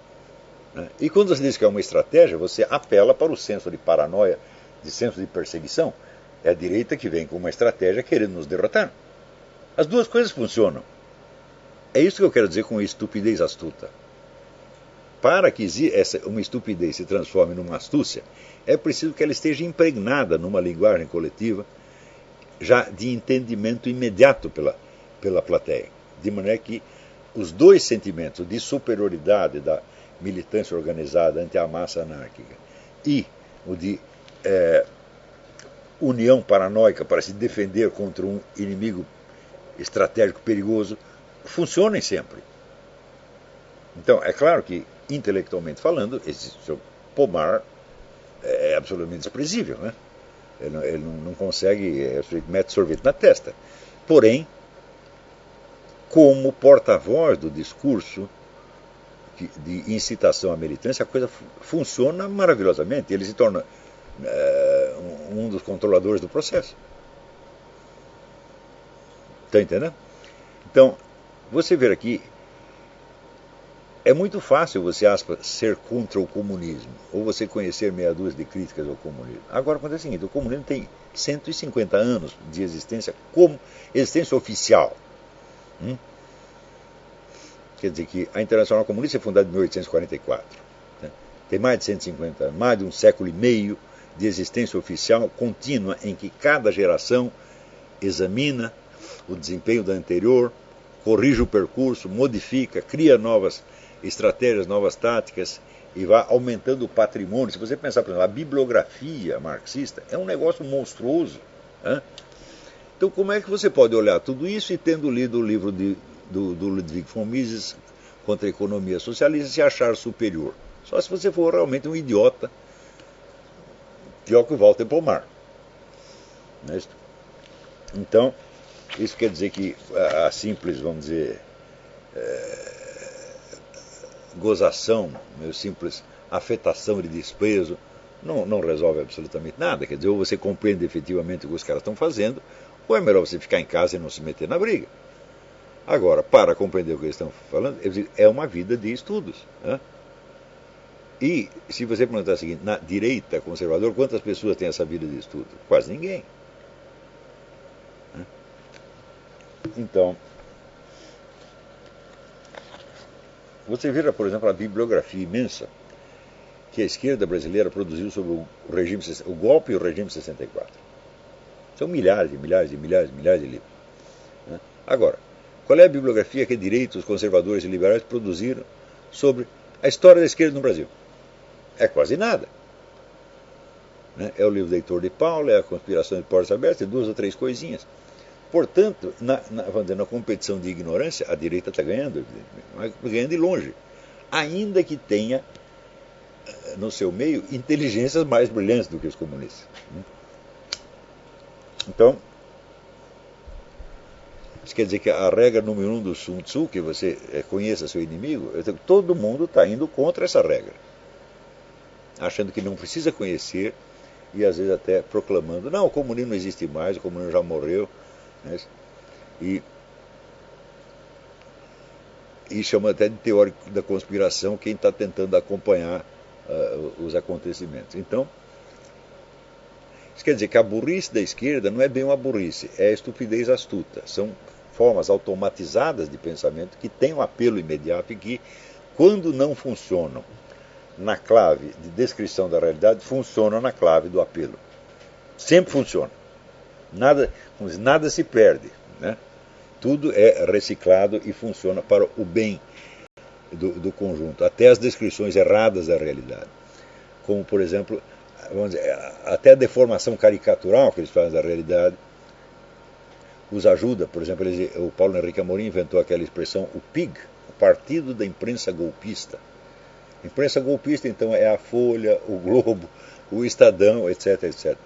E quando você diz que é uma estratégia, você apela para o senso de paranoia, de senso de perseguição. É a direita que vem com uma estratégia querendo nos derrotar. As duas coisas funcionam. É isso que eu quero dizer com estupidez astuta. Para que uma estupidez se transforme numa astúcia, é preciso que ela esteja impregnada numa linguagem coletiva, já de entendimento imediato pela plateia. De maneira que os dois sentimentos de superioridade da militância organizada ante a massa anárquica e o de união paranoica para se defender contra um inimigo estratégico perigoso funcionem sempre. Então, é claro que, intelectualmente falando, esse seu Pomar é absolutamente desprezível, né? Ele não consegue, mete sorvete na testa. Porém, como porta-voz do discurso de incitação à militância, a coisa funciona maravilhosamente. Ele se torna um dos controladores do processo. Está entendendo? Então, você vê aqui, é muito fácil você, aspas, ser contra o comunismo, ou você conhecer meia dúzia de críticas ao comunismo. Agora, acontece o seguinte, o comunismo tem 150 anos de existência como existência oficial. Quer dizer que a Internacional Comunista é fundada em 1844. Né? Tem mais de 150 anos, mais de um século e meio de existência oficial contínua em que cada geração examina o desempenho da anterior, corrige o percurso, modifica, cria novas estratégias, novas táticas e vai aumentando o patrimônio. Se você pensar, por exemplo, a bibliografia marxista é um negócio monstruoso. Né? Então, como é que você pode olhar tudo isso e, tendo lido o livro do Ludwig von Mises contra a economia socialista, se achar superior? Só se você for realmente um idiota, pior que o Walter Pomar. Então, isso quer dizer que a simples, vamos dizer, gozação, a simples afetação de desprezo, não resolve absolutamente nada. Quer dizer, ou você compreende efetivamente o que os caras estão fazendo, ou é melhor você ficar em casa e não se meter na briga. Agora, para compreender o que eles estão falando, é uma vida de estudos. Né? E, se você perguntar o seguinte, na direita conservadora, quantas pessoas têm essa vida de estudo? Quase ninguém. Então, você vira, por exemplo, a bibliografia imensa que a esquerda brasileira produziu sobre o golpe e o regime 64. São milhares e milhares e milhares e milhares de livros. Agora, qual é a bibliografia que direitos, conservadores e liberais produziram sobre a história da esquerda no Brasil? É quase nada. É o livro do Heitor de Paula, é a Conspiração de Portas Abertas, duas ou três coisinhas. Portanto, na competição de ignorância, a direita está ganhando, evidentemente, mas ganhando de longe. Ainda que tenha, no seu meio, inteligências mais brilhantes do que os comunistas. Então, isso quer dizer que a regra número 1 do Sun Tzu, que você conheça seu inimigo, todo mundo está indo contra essa regra. Achando que não precisa conhecer e às vezes até proclamando, não, o comunismo não existe mais, o comunismo já morreu. E chama até de teórico da conspiração quem está tentando acompanhar os acontecimentos. Então, isso quer dizer que a burrice da esquerda não é bem uma burrice, é a estupidez astuta. São formas automatizadas de pensamento que têm um apelo imediato e que, quando não funcionam na clave de descrição da realidade, funcionam na clave do apelo. Sempre funciona. Nada se perde. Né? Tudo é reciclado e funciona para o bem do conjunto. Até as descrições erradas da realidade. Como, por exemplo, vamos dizer, até a deformação caricatural que eles fazem da realidade os ajuda. Por exemplo, o Paulo Henrique Amorim inventou aquela expressão, o PIG, o Partido da Imprensa Golpista. A imprensa golpista, então, é a Folha, o Globo, o Estadão, etc., etc.,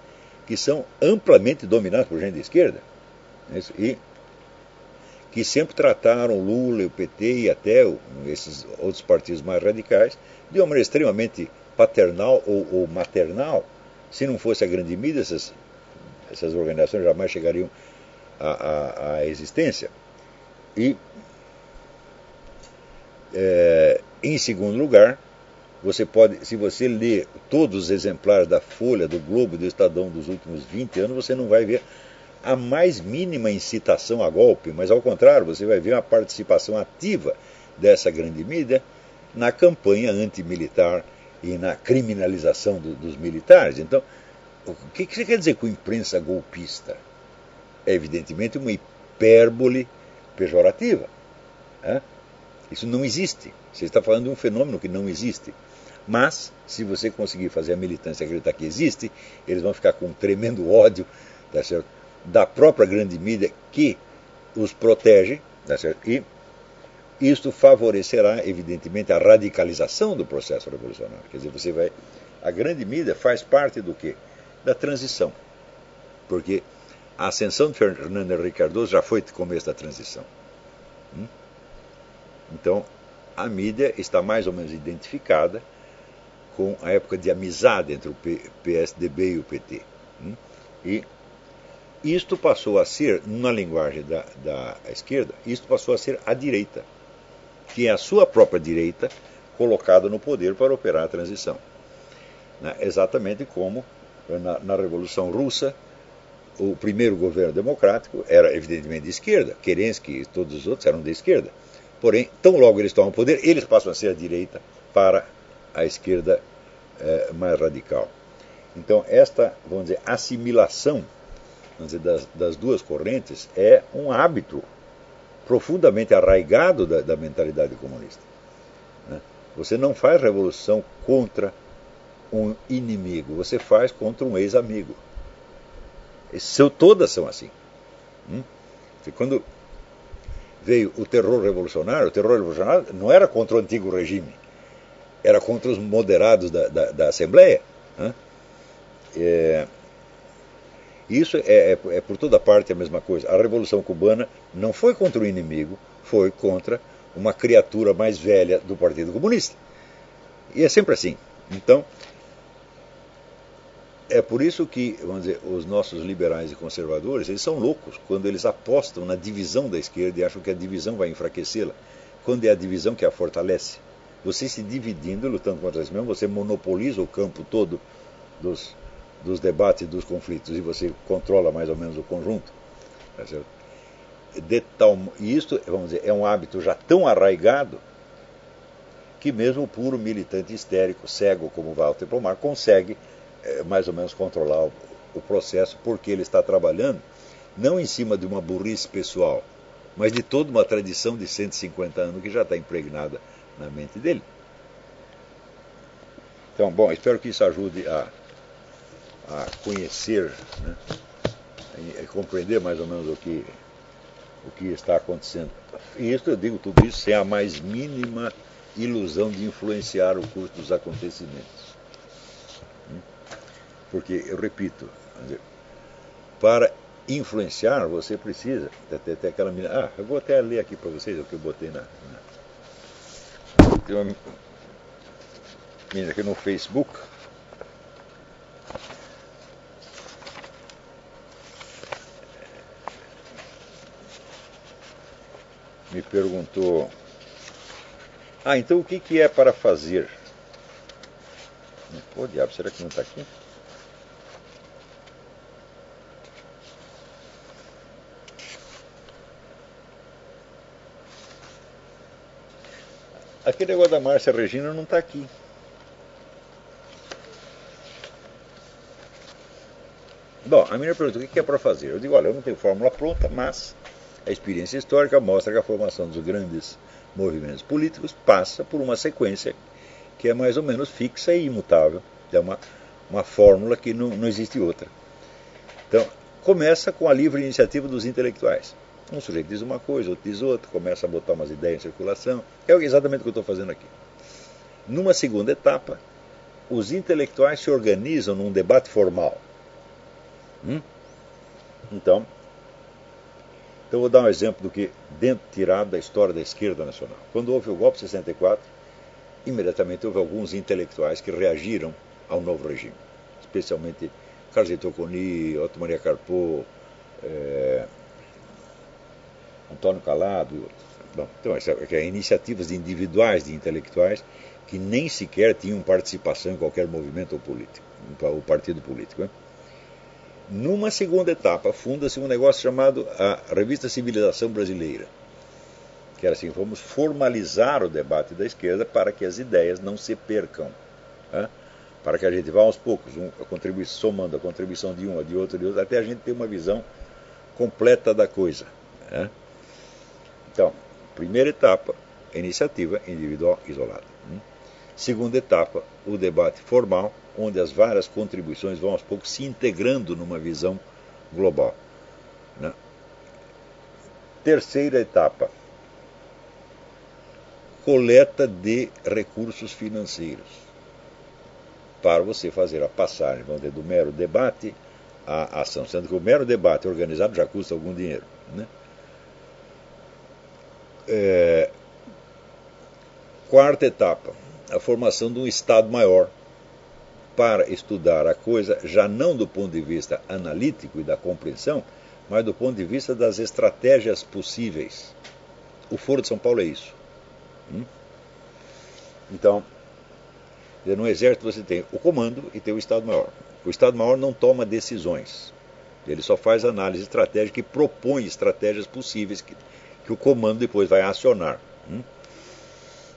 que são amplamente dominados por gente de esquerda, e que sempre trataram Lula, o PT e até esses outros partidos mais radicais de uma maneira extremamente paternal ou maternal. Se não fosse a grande mídia, essas organizações jamais chegariam à existência. E, em segundo lugar, você pode, se você ler todos os exemplares da Folha, do Globo, do Estadão dos últimos 20 anos, você não vai ver a mais mínima incitação a golpe, mas ao contrário, você vai ver uma participação ativa dessa grande mídia na campanha antimilitar e na criminalização dos militares. Então, o que você quer dizer com imprensa golpista? É evidentemente uma hipérbole pejorativa. Isso não existe. Você está falando de um fenômeno que não existe. Mas, se você conseguir fazer a militância acreditar que existe, eles vão ficar com um tremendo ódio, tá certo, da própria grande mídia que os protege, tá certo? E isto favorecerá, evidentemente, a radicalização do processo revolucionário. Quer dizer, a grande mídia faz parte do quê? Da transição. Porque a ascensão de Fernando Henrique Cardoso já foi o começo da transição. Então, a mídia está mais ou menos identificada com a época de amizade entre o PSDB e o PT. E isto passou a ser, na linguagem da esquerda, isto passou a ser a direita, que é a sua própria direita colocada no poder para operar a transição. Exatamente como na Revolução Russa, o primeiro governo democrático era evidentemente de esquerda, Kerensky e todos os outros eram de esquerda. Porém, tão logo eles tomam poder, eles passam a ser a direita para a esquerda mais radical. Então, esta, vamos dizer, assimilação vamos dizer, das duas correntes é um hábito profundamente arraigado da mentalidade comunista. Né? Você não faz revolução contra um inimigo, você faz contra um ex-amigo. Todas são assim. Quando veio o terror revolucionário não era contra o antigo regime, era contra os moderados da Assembleia. Isso é por toda parte a mesma coisa. A Revolução Cubana não foi contra o inimigo, foi contra uma criatura mais velha do Partido Comunista. E é sempre assim. Então, é por isso que, vamos dizer, os nossos liberais e conservadores, eles são loucos quando eles apostam na divisão da esquerda e acham que a divisão vai enfraquecê-la, quando é a divisão que a fortalece. Você se dividindo, lutando contra si mesmo, você monopoliza o campo todo dos debates e dos conflitos e você controla mais ou menos o conjunto. E isso, vamos dizer, é um hábito já tão arraigado que mesmo o puro militante histérico, cego como Walter Pomar, consegue mais ou menos controlar o processo, porque ele está trabalhando não em cima de uma burrice pessoal, mas de toda uma tradição de 150 anos que já está impregnada na mente dele. Então, bom, espero que isso ajude a conhecer, né, a compreender mais ou menos o que está acontecendo. E isso, eu digo tudo isso sem a mais mínima ilusão de influenciar o curso dos acontecimentos. Porque, eu repito, para influenciar você precisa até aquela menina. Eu vou até ler aqui para vocês o que eu botei Tem uma menina aqui no Facebook. Me perguntou: então o que é para fazer? Pô, diabo, será que não está aqui? Aquele negócio da Márcia Regina não está aqui. Bom, a menina perguntou: o que é para fazer? Eu digo: olha, eu não tenho fórmula pronta, mas a experiência histórica mostra que a formação dos grandes movimentos políticos passa por uma sequência que é mais ou menos fixa e imutável. É uma fórmula que não existe outra. Então, começa com a livre iniciativa dos intelectuais. Um sujeito diz uma coisa, outro diz outra, começa a botar umas ideias em circulação. É exatamente o que eu estou fazendo aqui. Numa segunda etapa, os intelectuais se organizam num debate formal. Então, eu vou dar um exemplo do que tirado da história da esquerda nacional. Quando houve o golpe de 64, imediatamente houve alguns intelectuais que reagiram ao novo regime, especialmente Carlos Toconi, Otto Maria Carpo, Antônio Calado e outros. Bom, então, iniciativas individuais de intelectuais que nem sequer tinham participação em qualquer movimento político, ou partido político. Né? Numa segunda etapa, funda-se um negócio chamado a Revista Civilização Brasileira, que era assim: vamos formalizar o debate da esquerda para que as ideias não se percam, para que a gente vá aos poucos, somando a contribuição de um, a de outro, até a gente ter uma visão completa da coisa. Então, primeira etapa, iniciativa individual isolada. Segunda etapa, o debate formal, onde as várias contribuições vão aos poucos se integrando numa visão global. Terceira etapa, coleta de recursos financeiros, para você fazer a passagem, vamos dizer, do mero debate à ação, sendo que o mero debate organizado já custa algum dinheiro. Quarta etapa, a formação de um Estado maior para estudar a coisa, já não do ponto de vista analítico e da compreensão, mas do ponto de vista das estratégias possíveis. O Foro de São Paulo é isso. Então, no Exército você tem o comando e tem o Estado-Maior. O Estado-Maior não toma decisões. Ele só faz análise estratégica e propõe estratégias possíveis que o comando depois vai acionar.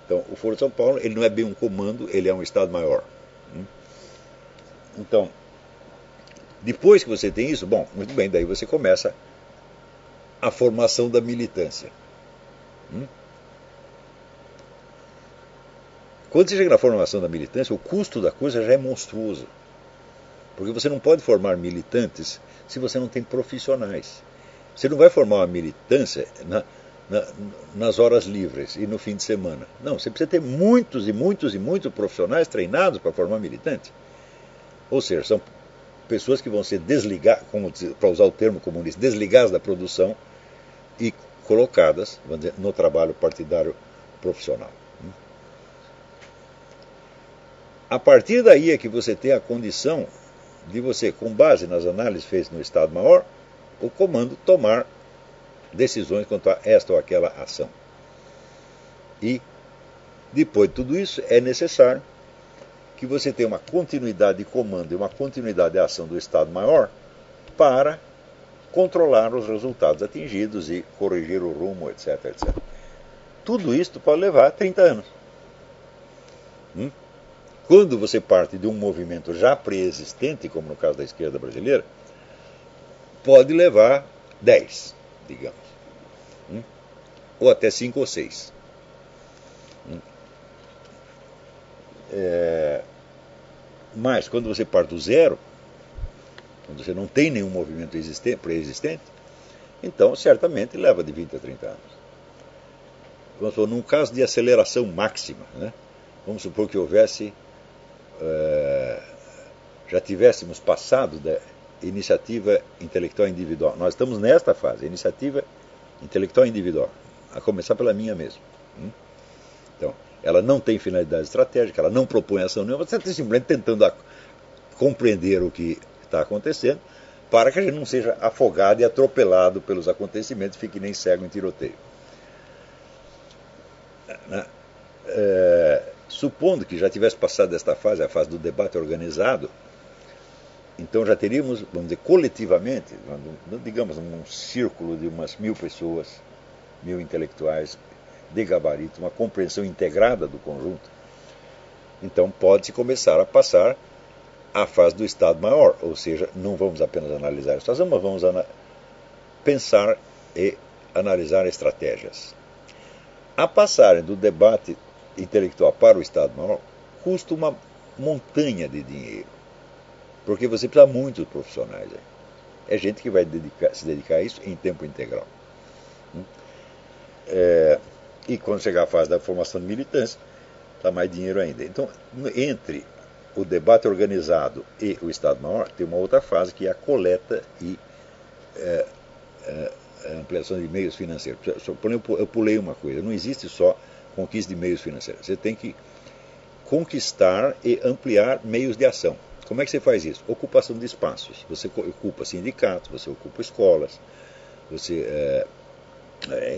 Então, o Foro de São Paulo, ele não é bem um comando, ele é um Estado-Maior. Então, Depois que você tem isso, bom, muito bem, daí você começa a formação da militância. Quando você chega na formação da militância, o custo da coisa já é monstruoso. Porque você não pode formar militantes se você não tem profissionais. Você não vai formar uma militância nas horas livres e no fim de semana. Não, você precisa ter muitos e muitos e muitos profissionais treinados para formar militante. Ou seja, são pessoas que vão ser desligadas, para usar o termo comunista, desligadas da produção e colocadas, vamos dizer, no trabalho partidário profissional. A partir daí é que você tem a condição de você, com base nas análises feitas no Estado-Maior, o comando tomar decisões quanto a esta ou aquela ação. E, depois de tudo isso, é necessário que você tenha uma continuidade de comando e uma continuidade de ação do Estado-Maior para controlar os resultados atingidos e corrigir o rumo, etc, etc. Tudo isso pode levar 30 anos. Quando você parte de um movimento já pré-existente, como no caso da esquerda brasileira, pode levar 10, digamos. Ou até 5 ou 6. Mas quando você parte do zero, quando você não tem nenhum movimento pré-existente, então certamente leva de 20 a 30 anos. Vamos supor, num caso de aceleração máxima, né? Vamos supor que houvesse, já tivéssemos passado da iniciativa intelectual individual. Nós estamos nesta fase, iniciativa intelectual individual, a começar pela minha mesmo. Então, ela não tem finalidade estratégica, ela não propõe ação nenhuma, você está simplesmente tentando compreender o que está acontecendo, para que a gente não seja afogado e atropelado pelos acontecimentos e fique nem cego em tiroteio. Supondo que já tivesse passado esta fase, a fase do debate organizado, então já teríamos, vamos dizer, coletivamente, digamos, num círculo de umas 1000 pessoas, 1000 intelectuais de gabarito, uma compreensão integrada do conjunto. Então pode-se começar a passar à fase do Estado-Maior, ou seja, não vamos apenas analisar a situação, mas vamos pensar e analisar estratégias. A passagem do debate intelectual para o Estado-Maior custa uma montanha de dinheiro, porque você precisa muito de profissionais. É gente que vai se dedicar a isso em tempo integral. E quando chegar a fase da formação de militância, dá mais dinheiro ainda. Então, entre o debate organizado e o Estado-Maior, tem uma outra fase que é a coleta e a ampliação de meios financeiros. Eu pulei uma coisa, não existe só conquista de meios financeiros. Você tem que conquistar e ampliar meios de ação. Como é que você faz isso? Ocupação de espaços. Você ocupa sindicatos, você ocupa escolas, você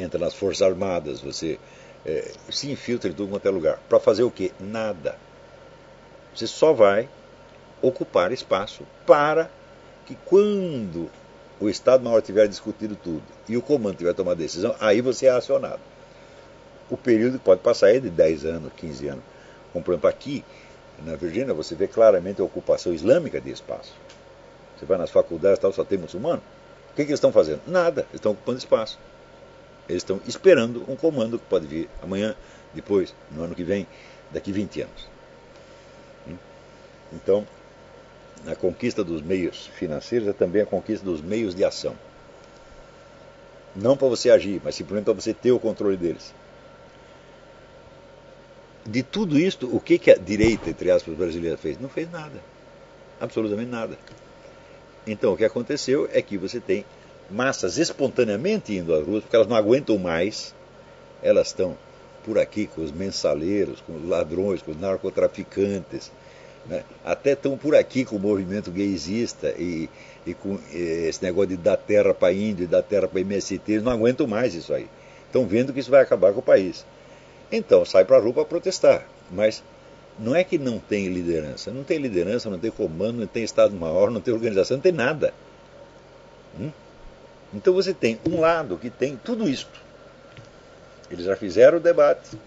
entra nas Forças Armadas, você se infiltra em tudo quanto é lugar. Para fazer o quê? Nada. Você só vai ocupar espaço para que quando o Estado-Maior tiver discutido tudo e o comando tiver tomado decisão, aí você é acionado. O período pode passar aí de 10 anos, 15 anos. Como, por exemplo, aqui na Virgínia, você vê claramente a ocupação islâmica de espaço. Você vai nas faculdades e tal, só tem muçulmano. O que eles estão fazendo? Nada, eles estão ocupando espaço. Eles estão esperando um comando que pode vir amanhã, depois, no ano que vem, daqui 20 anos. Então, a conquista dos meios financeiros é também a conquista dos meios de ação. Não para você agir, mas simplesmente para você ter o controle deles. De tudo isto, o que a direita, entre aspas, brasileira fez? Não fez nada. Absolutamente nada. Então, o que aconteceu é que você tem massas espontaneamente indo às ruas, porque elas não aguentam mais. Elas estão por aqui com os mensaleiros, com os ladrões, com os narcotraficantes, né? Até estão por aqui com o movimento gaysista e com esse negócio de dar terra para índio e dar terra para MST. Eles não aguentam mais isso aí. Estão vendo que isso vai acabar com o país. Então, sai para a rua para protestar. Mas não é que não tem liderança. Não tem liderança, não tem comando, não tem Estado-Maior, não tem organização, não tem nada. Então você tem um lado que tem tudo isto. Eles já fizeram o debate,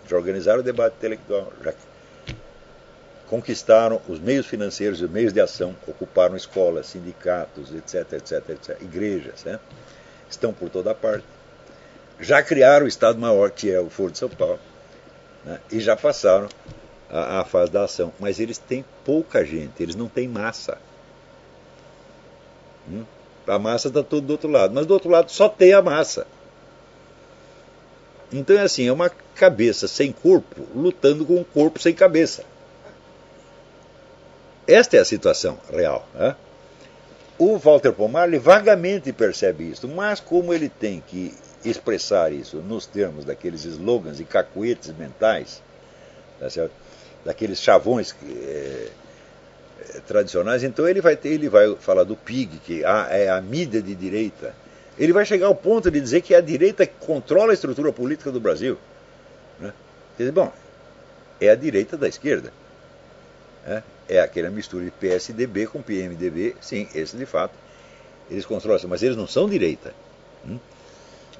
já organizaram o debate intelectual, já conquistaram os meios financeiros e os meios de ação, ocuparam escolas, sindicatos, etc, etc, etc, igrejas, né? Estão por toda parte. Já criaram o Estado-Maior, que é o Foro de São Paulo, né? E já passaram a fase da ação. Mas eles têm pouca gente, eles não têm massa. A massa está tudo do outro lado, mas do outro lado só tem a massa. Então é assim, é uma cabeça sem corpo lutando com um corpo sem cabeça. Esta é a situação real, né? O Walter Pomarli vagamente percebe isso, mas como ele tem que expressar isso nos termos daqueles slogans e cacuetes mentais, tá certo? Daqueles chavões tradicionais, então ele vai falar do PIG, que é a mídia de direita. Ele vai chegar ao ponto de dizer que é a direita que controla a estrutura política do Brasil, né? Quer dizer, bom, é a direita da esquerda, né? É aquela mistura de PSDB com PMDB, sim, esse de fato, eles controlam, mas eles não são direita.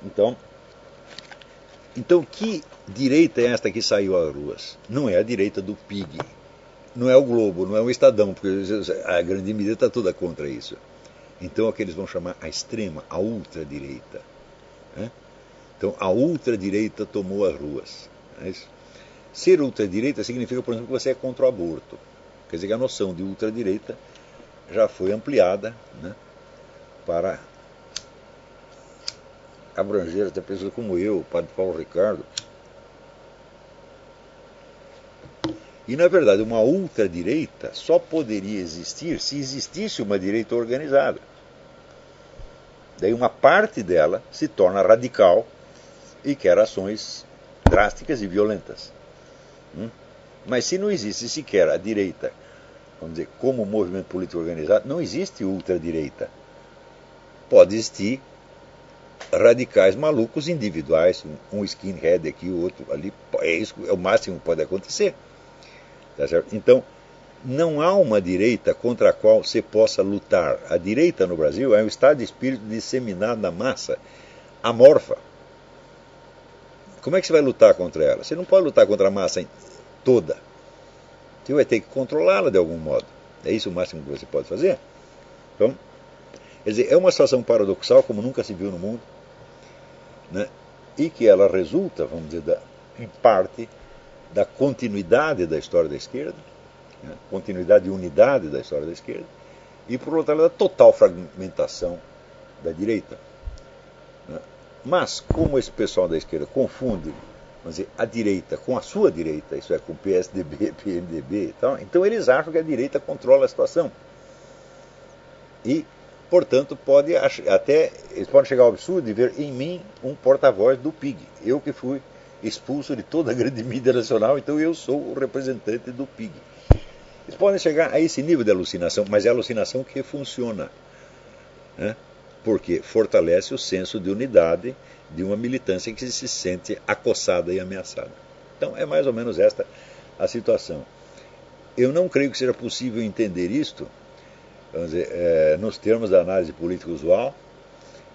Então, que direita é esta que saiu às ruas? Não é a direita do PIG, não é o Globo, não é o Estadão, porque a grande mídia está toda contra isso. Então, é o que eles vão chamar a extrema, a ultradireita, né? Então, a ultradireita tomou as ruas. É isso? Ser ultradireita significa, por exemplo, que você é contra o aborto. Quer dizer que a noção de ultradireita já foi ampliada, né, para abranger até pessoas como eu, o padre Paulo Ricardo. E, na verdade, uma ultradireita só poderia existir se existisse uma direita organizada. Daí uma parte dela se torna radical e quer ações drásticas e violentas. Mas se não existe sequer a direita, vamos dizer, como movimento político organizado, não existe ultradireita. Pode existir radicais malucos individuais, um skinhead aqui, o outro ali, isso é o máximo que pode acontecer. Tá certo? Então, não há uma direita contra a qual você possa lutar. A direita no Brasil é um estado de espírito disseminado na massa, amorfa. Como é que você vai lutar contra ela? Você não pode lutar contra a massa toda. Você vai ter que controlá-la de algum modo. É isso o máximo que você pode fazer. Então, quer dizer, é uma situação paradoxal como nunca se viu no mundo, né? E que ela resulta, vamos dizer, em parte, da continuidade da história da esquerda, né? Continuidade e unidade da história da esquerda, e, por outro lado, da total fragmentação da direita, né? Mas, como esse pessoal da esquerda confunde, vamos dizer, a direita com a sua direita, isso é, com PSDB, PMDB e tal, então eles acham que a direita controla a situação. E, portanto, eles podem chegar ao absurdo de ver em mim um porta-voz do PIG. Eu que fui expulso de toda a grande mídia nacional, então eu sou o representante do PIG. Eles podem chegar a esse nível de alucinação, mas é a alucinação que funciona, né? Porque fortalece o senso de unidade de uma militância que se sente acossada e ameaçada. Então é mais ou menos esta a situação. Eu não creio que seja possível entender isto, vamos dizer, nos termos da análise política usual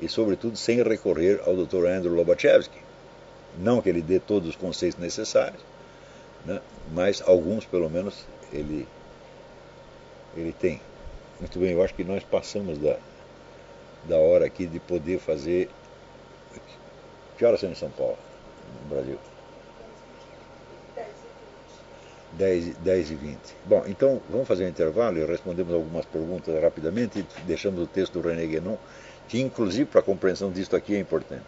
e, sobretudo, sem recorrer ao Dr. Andrew Lobachevsky. Não que ele dê todos os conceitos necessários, né, mas alguns, pelo menos, ele tem. Muito bem, eu acho que nós passamos da hora aqui de poder fazer... Que horas são em São Paulo, no Brasil? 10h20. Bom, então vamos fazer um intervalo e respondemos algumas perguntas rapidamente e deixamos o texto do René Guénon, que inclusive para a compreensão disto aqui é importante.